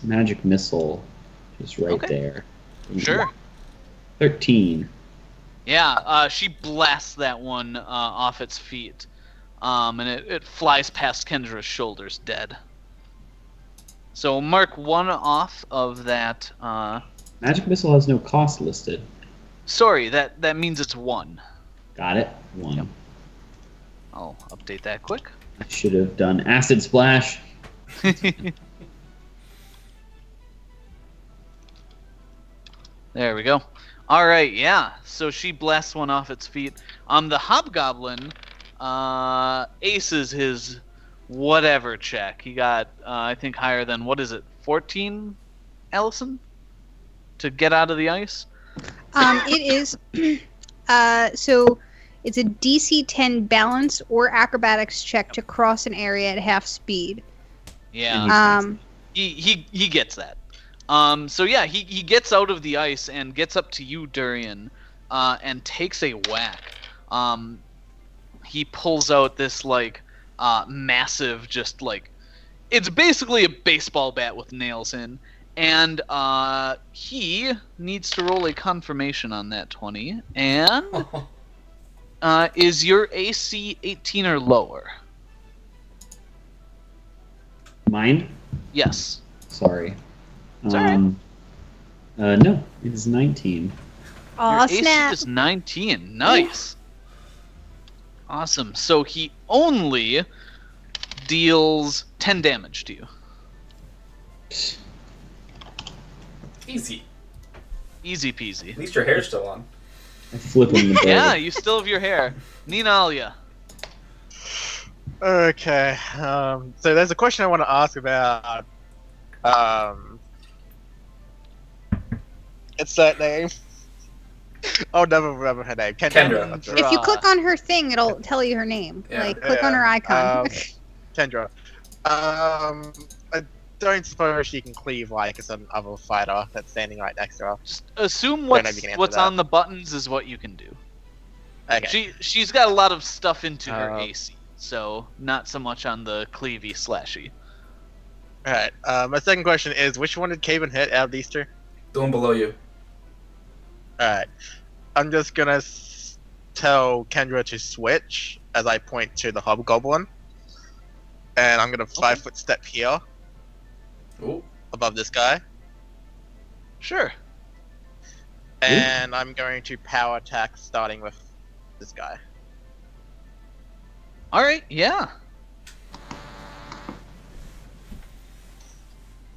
Magic Missile just right there. Sure. 13. Yeah, she blasts that one off its feet, and it flies past Kendra's shoulders, dead. So mark 1 off of that. Magic Missile has no cost listed. Sorry, that means it's 1. Got it. 1. Yep. I'll update that quick. I should have done Acid Splash. There we go. All right, yeah. So she blasts one off its feet. The Hobgoblin aces his whatever check. He got, I think, higher than, what is it, 14, Allison? To get out of the ice? It is. So it's a DC 10 balance or acrobatics check to cross an area at half speed. Yeah. He gets that. So yeah, he gets out of the ice and gets up to you, Durian, and takes a whack. He pulls out this like massive, just like it's basically a baseball bat with nails in. And he needs to roll a confirmation on that 20. And is your AC 18 or lower? Mine? Yes. Sorry. It's alright. No, it is 19. Aw, Your snap. AC is 19. Nice. Awesome. So he only deals 10 damage to you. Easy. Easy peasy. At least your hair's still on. I flip him the bird. Yeah, you still have your hair. Ninalia. Okay. So there's a question I want to ask about. It's that name. I'll never remember her name. Kendra. If you click on her thing, it'll tell you her name. Yeah. Like, click on her icon. Kendra. I don't suppose she can cleave like some other fighter that's standing right next to her. Just assume Don't know if you can answer what's that. on the buttons is what you can do. Okay. She's got a lot of stuff into her Uh, AC, so not so much on the cleavy slashy. Alright. My second question is, which one did Caven hit out of these two? The one below you. Alright. I'm just gonna tell Kendra to switch as I point to the hobgoblin. And I'm gonna 5-foot step here Ooh. above this guy. Sure. And I'm going to power attack starting with this guy. All right. Yeah.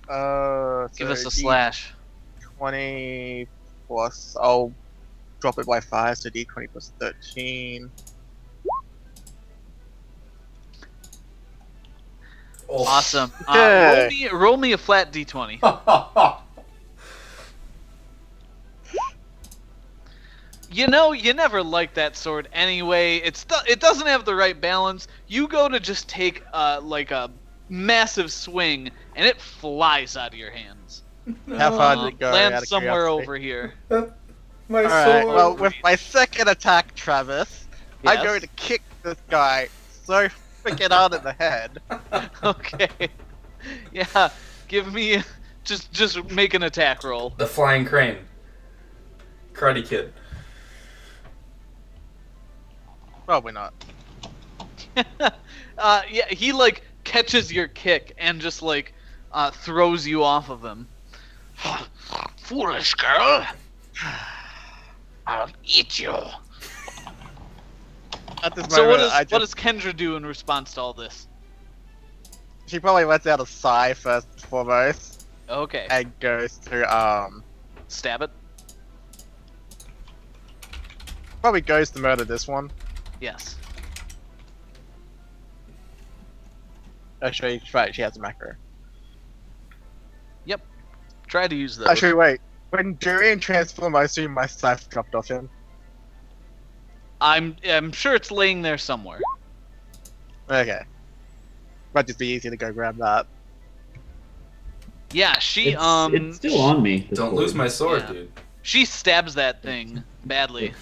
Give us a slash. 20 plus. I'll drop it by 5, so D20 plus 13. Oh. Awesome. Okay. Roll me a flat D20. You know, you never liked that sword anyway. It doesn't have the right balance. You go to just take like a massive swing, and it flies out of your hands. How far did it go? out Lands of somewhere curiosity? over here. My Alright, sword. well, with my second attack, Travis, I'm Yes? going to kick this guy so freaking hard in the head. Okay. Yeah. Give me just make an attack roll. The flying crane. Karate Kid. Probably not. Yeah, he like catches your kick and just like throws you off of him. Foolish girl, I'll eat you. At this So moment, what does Kendra do in response to all this? she probably lets out a sigh first and foremost, Okay, and goes to stab it. probably goes to murder this one. Yes. Actually, right, she has a macro. Try to use those. Actually, wait. When Durian transformed, I assume my scythe dropped off him. I'm sure it's laying there somewhere. Okay. Might just be easy to go grab that. Yeah, she It's still on me. the Don't sword. lose my sword, Yeah. dude. she stabs that thing badly.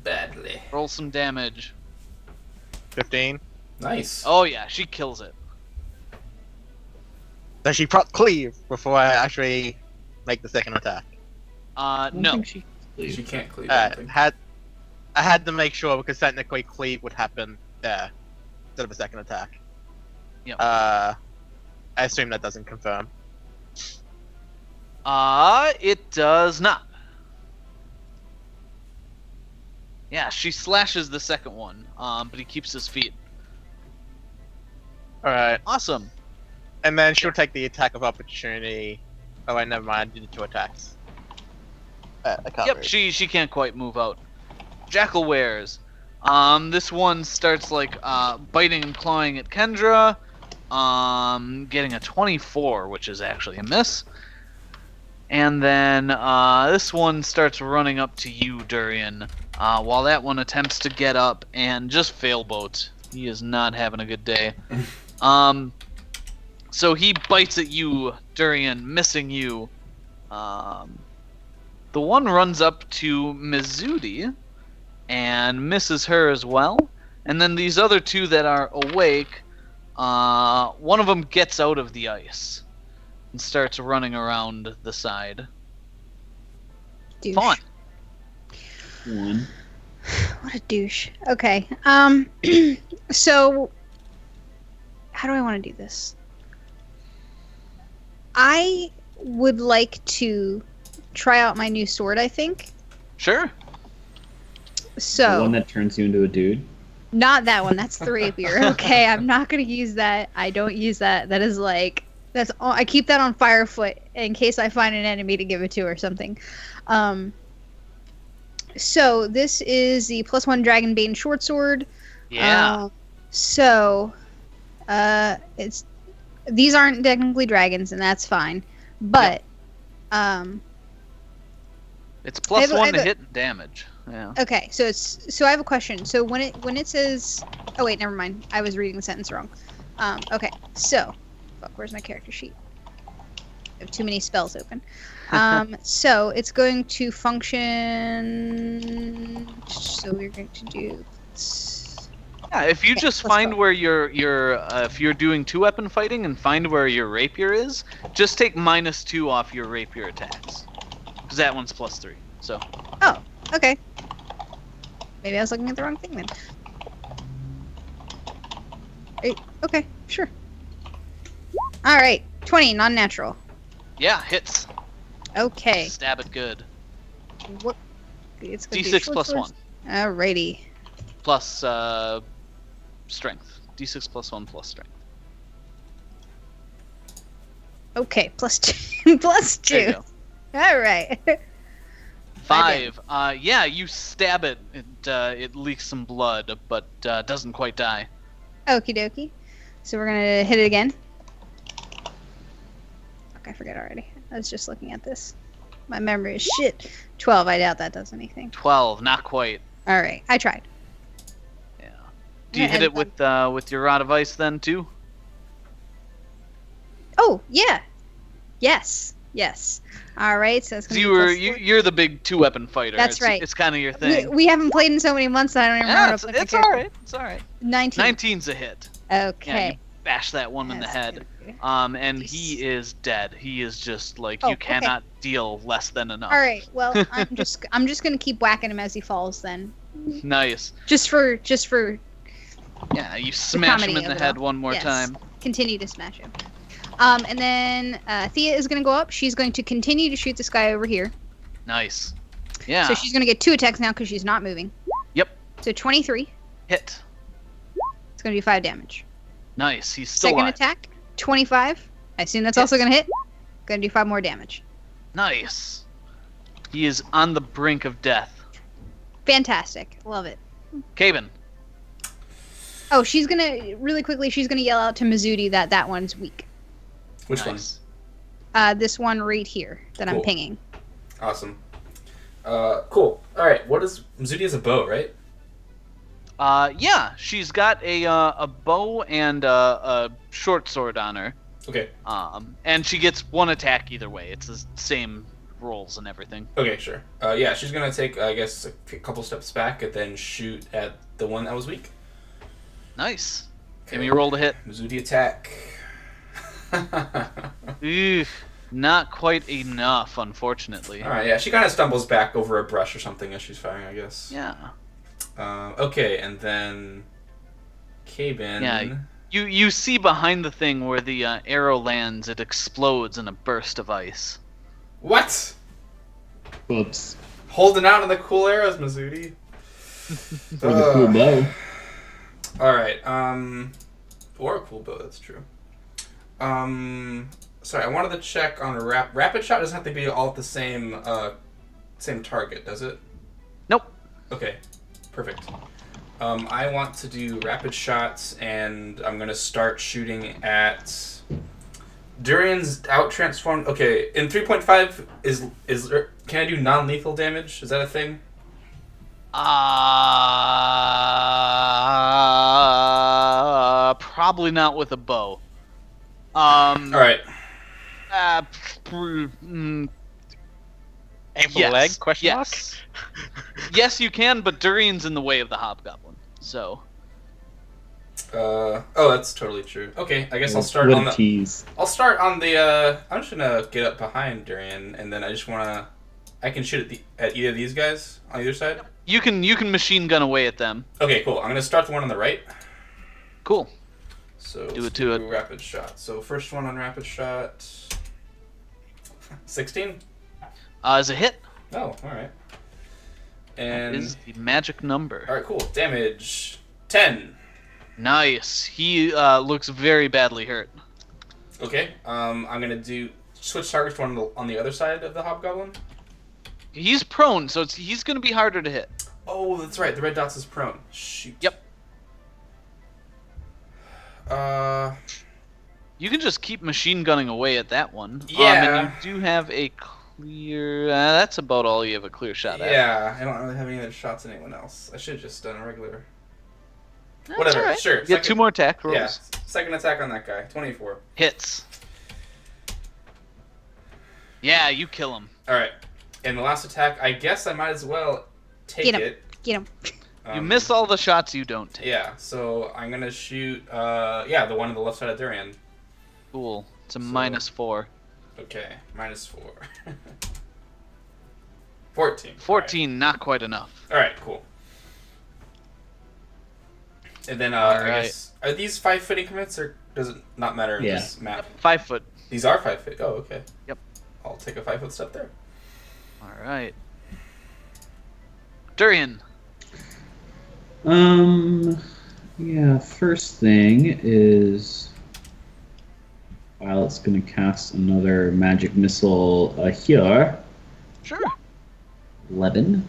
Badly. Roll some damage. 15. Nice. Oh yeah, she kills it. Does she prop cleave before I actually make the second attack? I don't No. think she- She can't cleave anything. I had to make sure because technically cleave would happen there instead of a second attack. Yep. I assume that doesn't confirm. It does not. Yeah, she slashes the second one, but he keeps his feet. Alright. Awesome. And then she'll take the attack of opportunity. Oh wait, never mind, I did 2 attacks. I can't Yep, read. she can't quite move out. Jackal wears. This one starts like biting and clawing at Kendra. Getting a 24, which is actually a miss. And then this one starts running up to you, Durian. While that one attempts to get up and just failboat. He is not having a good day. So he bites at you, Durian, missing you. The one runs up to Mizudi and misses her as well. And then these other two that are awake, one of them gets out of the ice and starts running around the side. Douche. Fun. 1. What a douche. Okay. So how do I want to do this? I would like to try out my new sword, I think. Sure. The So one that turns you into a dude. not that one. That's the rapier. Okay, I'm not gonna use that. I don't use that. That is like that's all. I keep that on Firefoot in case I find an enemy to give it to or something. So this is the +1 Dragonbane short sword. Yeah. So it's these aren't technically dragons, and that's fine. But It's I have +1 a- to hit and damage. Yeah. okay, so I have a question. So when it says, oh wait, never mind. I was reading the sentence wrong. Okay, so fuck, where's my character sheet? I have too many spells open. So it's going to function. So we're going to do. Yeah, if you Okay, just let's find go. where your if you're doing 2-weapon fighting and find where your rapier is, just take -2 off your rapier attacks, because that one's +3. So Okay. Maybe I was looking at the wrong thing then. Okay, sure. All right, 20, non-natural. yeah, hits. Okay. Stab it good. What? It's gonna be D6 short plus swords. 1 Alrighty. plus strength. D6 plus 1 plus strength. Okay, +2. There you +2. go. All right. 5. Yeah, you stab it. It leaks some blood, but doesn't quite die. Okie dokie. So we're gonna hit it again. Fuck, I forgot already. I was just looking at this. My memory is shit. 12. I doubt that does anything. 12, not quite. All right, I tried. Yeah. Do you hit And- it with your rod of ice then too? Oh yeah. Yes. Yes. All right. So it's Because gonna be you're the big 2-weapon fighter. That's it's, right. It's kind of your we, thing. we haven't played in so many months that I don't even Yeah, remember. it's all right. It's all right. 19. 19's a hit. Okay. Bash that one in the That's head. good. And he is dead. He is just like Oh, you okay. cannot deal less than enough. All right. Well, I'm just gonna keep whacking him as he falls then. Nice. Just for Yeah, you smash him comedy in the of it head all. one more Yes. time. continue to smash him. And then Thea is gonna go up. She's going to continue to shoot this guy over here. Nice. Yeah. So she's gonna get 2 attacks now because she's not moving. Yep. So 23. Hit. It's gonna do 5 damage. Nice. He's still Second alive. attack, 25. I assume that's Hits. also gonna hit. Gonna do 5 more damage. Nice. He is on the brink of death. Fantastic. Love it. Caven. Oh, she's gonna really quickly. She's gonna yell out to Mizudi that one's weak. Which Nice. This one right here that I'm Cool. pinging. one? Awesome. Cool. All right. What is Mizudi has a bow, right? Yeah, she's got a bow and a short sword on her. Okay. And she gets 1 attack either way. It's the same rolls and everything. Okay, sure. Yeah, she's gonna take, I guess, a couple steps back and then shoot at the one that was weak. Nice. Give me a roll to hit. Mizudi attack. Ooh, not quite enough, unfortunately. All right. Yeah, she kind of stumbles back over a brush or something as she's firing, I guess. Yeah. Okay, and then Caben. Yeah. You see behind the thing where the arrow lands, it explodes in a burst of ice. What? Whoops. Holding out on the cool arrows, Mizudi. Or the cool bow. All right. Or a cool bow. That's true. Sorry, I wanted to check on a rapid shot. Doesn't have to be all at the same target, does it? Nope. Okay, perfect. I want to do rapid shots, and I'm gonna start shooting at Durian's out transformed. Okay, in 3.5 can I do non-lethal damage? Is that a thing? Probably not with a bow. All right. Mm, Aim for yes. the leg? Question mark? Yes. Yes, you can, but Durian's in the way of the hobgoblin. So, Oh, that's totally true. Okay, I guess I'll start what on a the. tease. I'll start on the. I'm just gonna get up behind Durian, and then I just wanna. I can shoot at either of these guys on either side. You can machine gun away at them. Okay, cool. I'm gonna start the one on the right. Cool. So Do let's it to it. Rapid shot. So first one on rapid shot. 16. Is a hit. Oh, all right. That And is the magic number. all right, cool. Damage 10. Nice. He looks very badly hurt. Okay. I'm gonna switch targets to one on the other side of the hobgoblin. He's prone, so he's going to be harder to hit. Oh, that's right. The red dots is prone. Shoot. Yep. You can just keep machine gunning away at that one. Yeah. And you do have a clear... that's about all you have a clear shot at. Yeah, I don't really have any other shots than anyone else. I should have just done a regular. That's Whatever, all right. sure. You get 2 more attack rolls. Yeah, second attack on that guy. 24. Hits. Yeah, you kill him. Alright. And the last attack, I guess I might as well take Get him. it. Get him. You miss all the shots you don't take. Yeah, so I'm gonna shoot, the one on the left side of Durian. Cool. It's a So- -4. Okay, -4. 14. 14, not quite enough. Alright, cool. And then, I Alright. guess, are these 5-foot increments, or does it not matter in Yeah. this map? 5 foot. These are 5 feet. Oh, okay. Yep. I'll take a 5-foot step there. Alright. Durian. Yeah, first thing is Violet's gonna cast another magic missile here. Sure. 11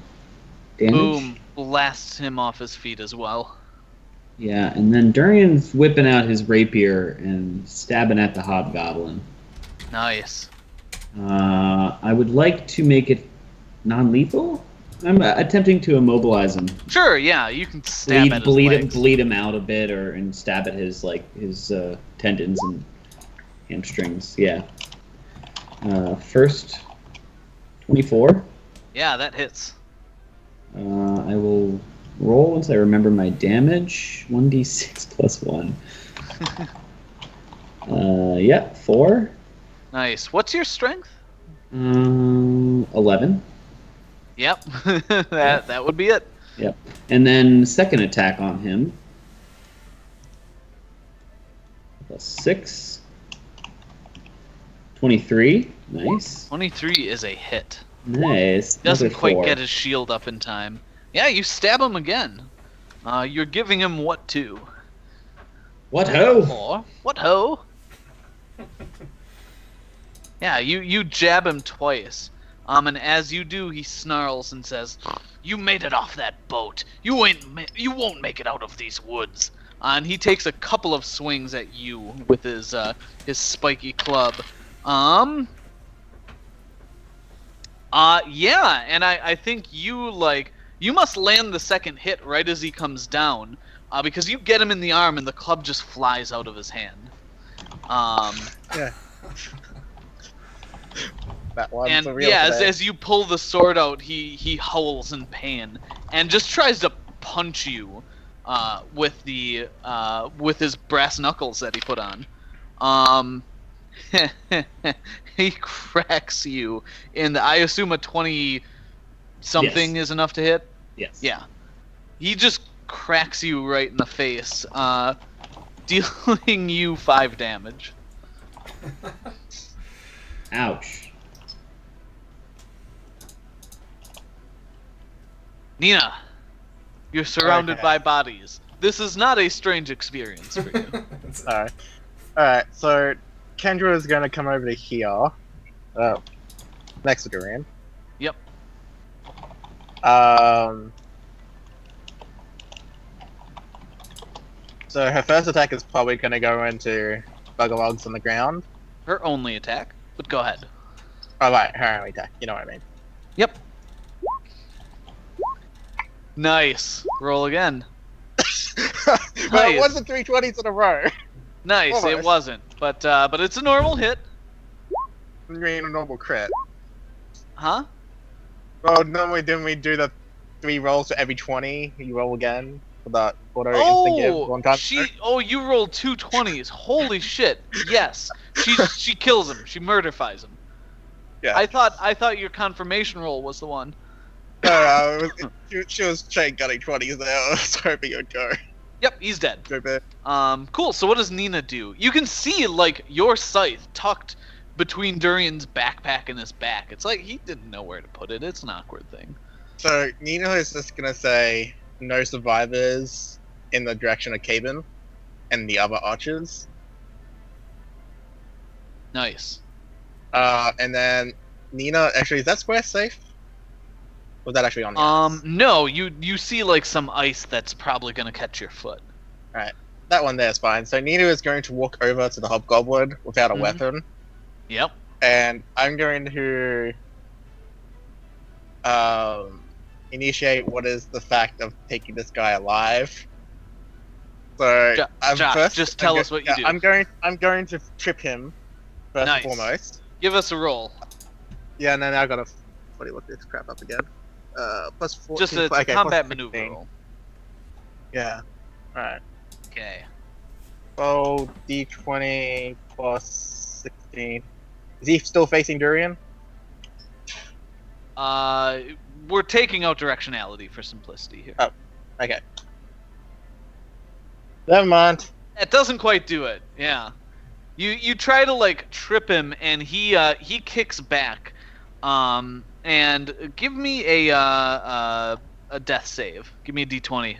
damage. Boom. Blasts him off his feet as well. Yeah, and then Durian's whipping out his rapier and stabbing at the hobgoblin. Nice. I would like to make it non-lethal. I'm attempting to immobilize him. Sure, yeah, you can stab at his legs. Bleed him out a bit, and stab at his tendons and hamstrings. Yeah. First, 24. Yeah, that hits. I will roll once I remember my damage. 1d6 plus 1. Yeah, 4. Nice. What's your strength? 11. Yep. that would be it. Yep. And then second attack on him. Plus 6. 23. Nice. 23 is a hit. Nice. Doesn't Another quite 4. get his shield up in time. Yeah, you stab him again. You're giving him what to? What ho? 4. What ho? Yeah, you jab him twice. And as you do, he snarls and says, "You made it off that boat. You won't make it out of these woods." And he takes a couple of swings at you with his spiky club. Yeah, and I think you must land the second hit right as he comes down, because you get him in the arm and the club just flies out of his hand. Yeah. That one's And a real yeah, today. as you pull the sword out, he howls in pain and just tries to punch you with his brass knuckles that he put on. He cracks you in I assume a 20 something is enough to hit. Yes. Yeah, he just cracks you right in the face, dealing you 5 damage. Ouch. Nina, you're surrounded Okay. by bodies. This is not a strange experience for you. Alright, so Kendra is gonna come over to here. Next to Durian. Yep. So her first attack is probably gonna go into Buggerlogs on the ground. Her only attack, but go ahead. Oh right, her only attack, you know what I mean. Yep. Nice. Roll again. Well, Nice. it wasn't 320s in a row. Nice. It Almost. wasn't, but it's a normal hit, I mean, a normal crit. huh? Well, normally didn't we do the 3 rolls for every 20? You roll again? for that auto instant give Oh, one time. you rolled 2 20s. Holy shit! Yes, she kills him. She murderfies him. Yeah. I thought your confirmation roll was the one. No, she was straight gunning 20s there. I was hoping it would go. Yep, he's dead. Go back. Cool. So what does Nina do? You can see like your scythe tucked between Durian's backpack and his back. It's like he didn't know where to put it. It's an awkward thing. So Nina is just gonna say no survivors in the direction of Cabin and the other archers. Nice. And then Nina, actually, is that square safe? Or was that actually on the ice? No, you see like some ice that's probably gonna catch your foot. That one there is fine. So Nina is going to walk over to the hobgoblin without a Mhm. weapon, Yep. and I'm going to initiate what is the fact of taking this guy alive. So Josh, first, just tell us what you do. I'm going to trip him first Nice. and foremost. Give us a roll. Yeah, and then I gotta look this crap up again. Plus 14. Just a okay, combat plus maneuver 16. roll. Yeah. Alright. Okay. Roll d20 plus 16. Is he still facing Durian? We're taking out directionality for simplicity here. Okay. Never mind. It doesn't quite do it. Yeah. You try to like trip him, and he kicks back. And give me a death save. Give me a d20.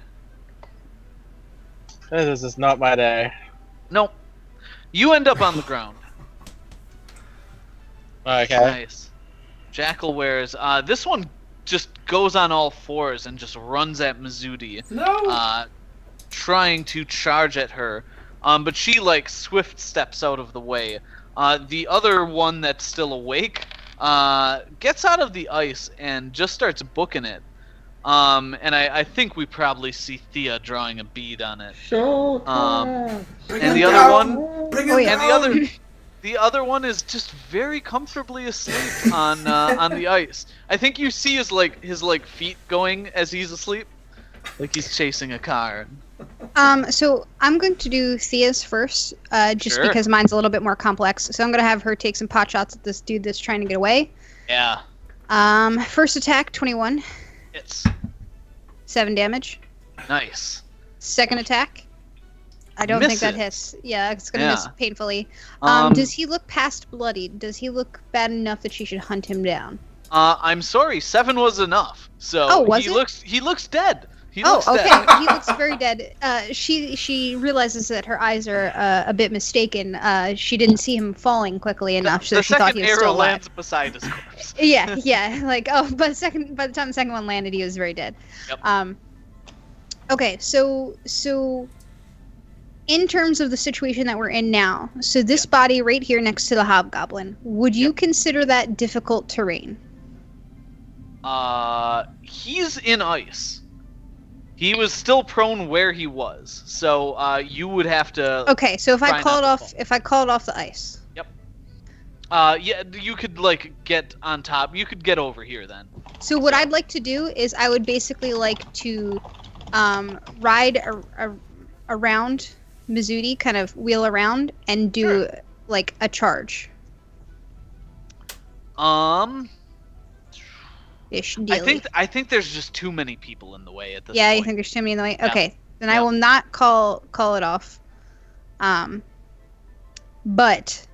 This is not my day. Nope. You end up on the ground. Okay. Nice. Jackal wears. This one just goes on all fours and just runs at Mizudi. No. Trying to charge at her. But she like swift steps out of the way. The other one that's still awake gets out of the ice and just starts booking it. And I think we probably see Thea drawing a bead on it. And the other one, Bring Oh, him yeah. down. the other one is just very comfortably asleep on the ice. I think you see his feet going as he's asleep, like he's chasing a car. So I'm going to do Thea's first, just Sure. because mine's a little bit more complex. So I'm going to have her take some pot shots at this dude that's trying to get away. Yeah, First attack, 21, it's 7 damage. nice. Second attack, I don't think that Misses. hits. Yeah, it's going to miss Yeah. painfully. Um, Does he look past bloodied? Does he look bad enough that she should hunt him down? I'm sorry, 7 was enough. So Oh, was he it? looks dead. He Oh, looks okay. dead. He looks very dead. She realizes that her eyes are a bit mistaken. She didn't see him falling quickly enough, so the she thought second he was arrow still alive. lands beside his corpse. Yeah. Like, oh, by the time the second one landed, he was very dead. Yep. Okay, so in terms of the situation that we're in now, so this body right here next to the hobgoblin, would you consider that difficult terrain? He's in ice. He was still prone where he was, so you would have to. Okay, so if Try I not call it to off, fall. if I call it off the ice. Yeah, you could like get on top. You could get over here then. So what I'd like to do is I would basically like to ride around Mizudi, kind of wheel around and do like a charge. Ish dealy. I think there's just too many people in the way at this Yeah, point. you think there's too many in the way? Yeah. Okay, then I Yeah. will not call it off. But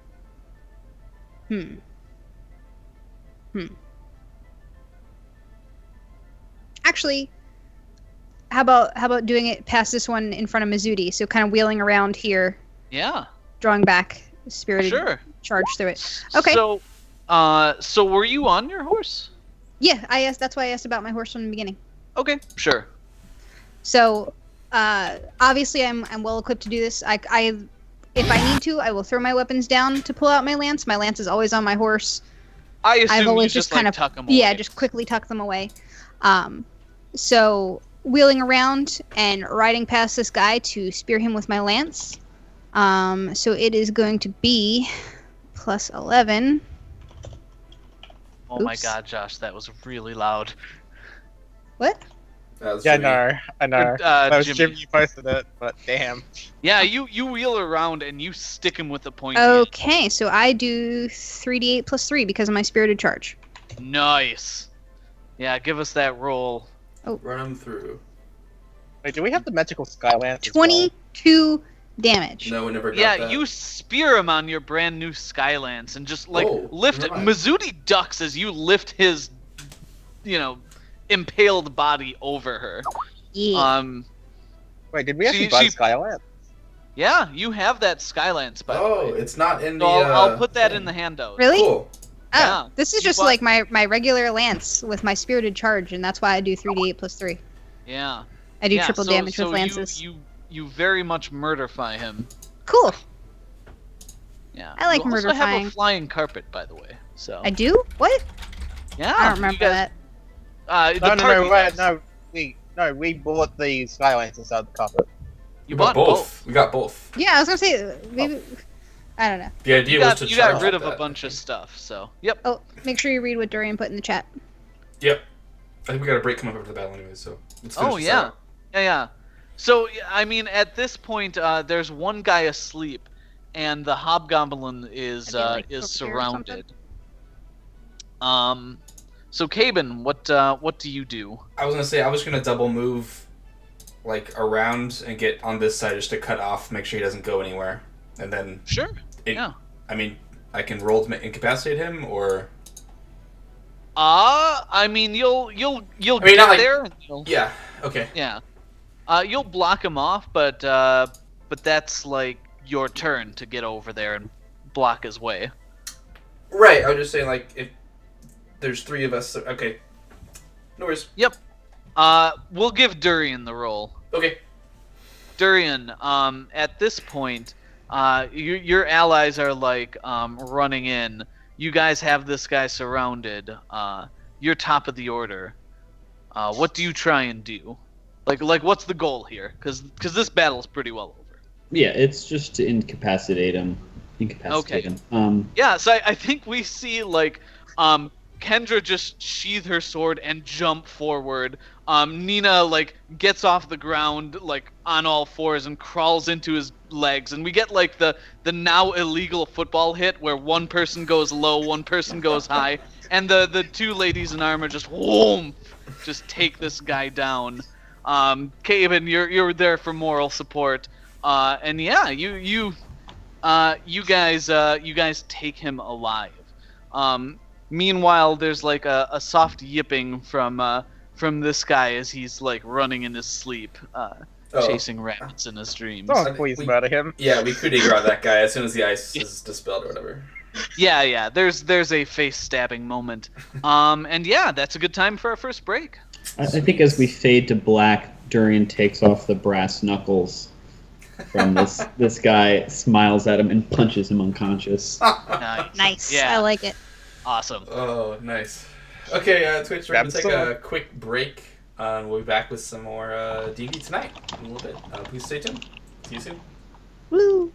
Actually, how about doing it past this one in front of Mizudi? So kind of wheeling around here, Yeah, drawing back, spirited sure. charge through it. Okay. So, so were you on your horse? Yeah, I asked. That's why I asked about my horse from the beginning. Okay, sure. So, obviously, I'm well equipped to do this. If I need to, I will throw my weapons down to pull out my lance. My lance is always on my horse. I assume I've you always just kind like of tuck them away. Yeah, just quickly tuck them away. So wheeling around and riding past this guy to spear him with my lance. So it is going to be plus 11. Oh my Oops. god, Josh, that was really loud. What? That was Yeah, Jimmy. I know. Good, That was Jimmy. Jim, you posted it, but damn. Yeah, you wheel around and you stick him with the point. Okay, so I do 3d8 plus 3 because of my spirited charge. Nice. Yeah, give us that roll. Run him through. Wait, do we have the magical Skylance? 22 damage. No, we never got Yeah, that. you spear him on your brand new Skylance and just like Oh, lift it. never mind. Mizuti ducks as you lift his, impaled body over her. Yeah. Wait, did we So actually you- buy she- Skylance? Yeah, you have that Skylance, by the Oh, way. it's not in the. So I'll put that thing. in the handout. Really? Cool. Oh, yeah. this is You just bought- like my regular lance with my spirited charge, and that's why I do 3d8 plus 3. Yeah. I do Yeah, triple so- damage so with lances. You very much murderfy him. Cool. Yeah. I like you also have murderfying. a flying carpet, by the way. So. I do? What? Yeah. I don't you remember guys- that. The No, party wait, does. we bought the Skylance inside the carpet. You We bought bought both. We got both. Yeah, I was gonna say maybe. I don't know. The idea You was got, to you charge got rid of that. a bunch of stuff, so. Yep. Oh, make sure you read what Dorian put in the chat. Yep. I think we got a break coming up after the battle anyway, so let's finish Oh, this yeah. out. Yeah. So, I mean, at this point, there's one guy asleep, and the hobgoblin is Are they, like, is over here or something? surrounded. So Caben, what do you do? I was gonna say I was gonna double move, like around and get on this side just to cut off, make sure he doesn't go anywhere, and then Sure. it, Yeah. I mean, I can roll to incapacitate him, or I mean, you'll I mean, get not like- there. And yeah, okay, yeah. You'll block him off, but that's like your turn to get over there and block his way. right. I was just saying like if there's three of us, okay, no worries, We'll give Durian the roll. okay. Durian, at this point, your allies are like running in. You guys have this guy surrounded. You're top of the order. What do you try and do? Like what's the goal here? Because this battle's pretty well over. Yeah, it's just to incapacitate him. Incapacitate him. Yeah, so I think we see like Kendra just sheath her sword and jump forward. Nina like gets off the ground like on all fours and crawls into his legs, and we get like the now illegal football hit where one person goes low, one person goes high, and the two ladies in armor just whoom, just take this guy down. Caven, you're there for moral support, and yeah, you guys take him alive. Meanwhile, there's like a soft yipping from this guy as he's like running in his sleep, chasing rabbits in his dreams. Someone please murder him. Yeah, we could ignore that guy as soon as the ice is dispelled or whatever. Yeah. There's a face stabbing moment. And yeah, that's a good time for our first break. I think as we fade to black, Durian takes off the brass knuckles from this guy, smiles at him, and punches him unconscious. Nice. Nice. Yeah. I like it. Awesome. Oh, nice. Okay, Twitch, we're Grab gonna the take sword. a quick break. We'll be back with some more D&D tonight in a little bit. Please stay tuned. See you soon. Woo.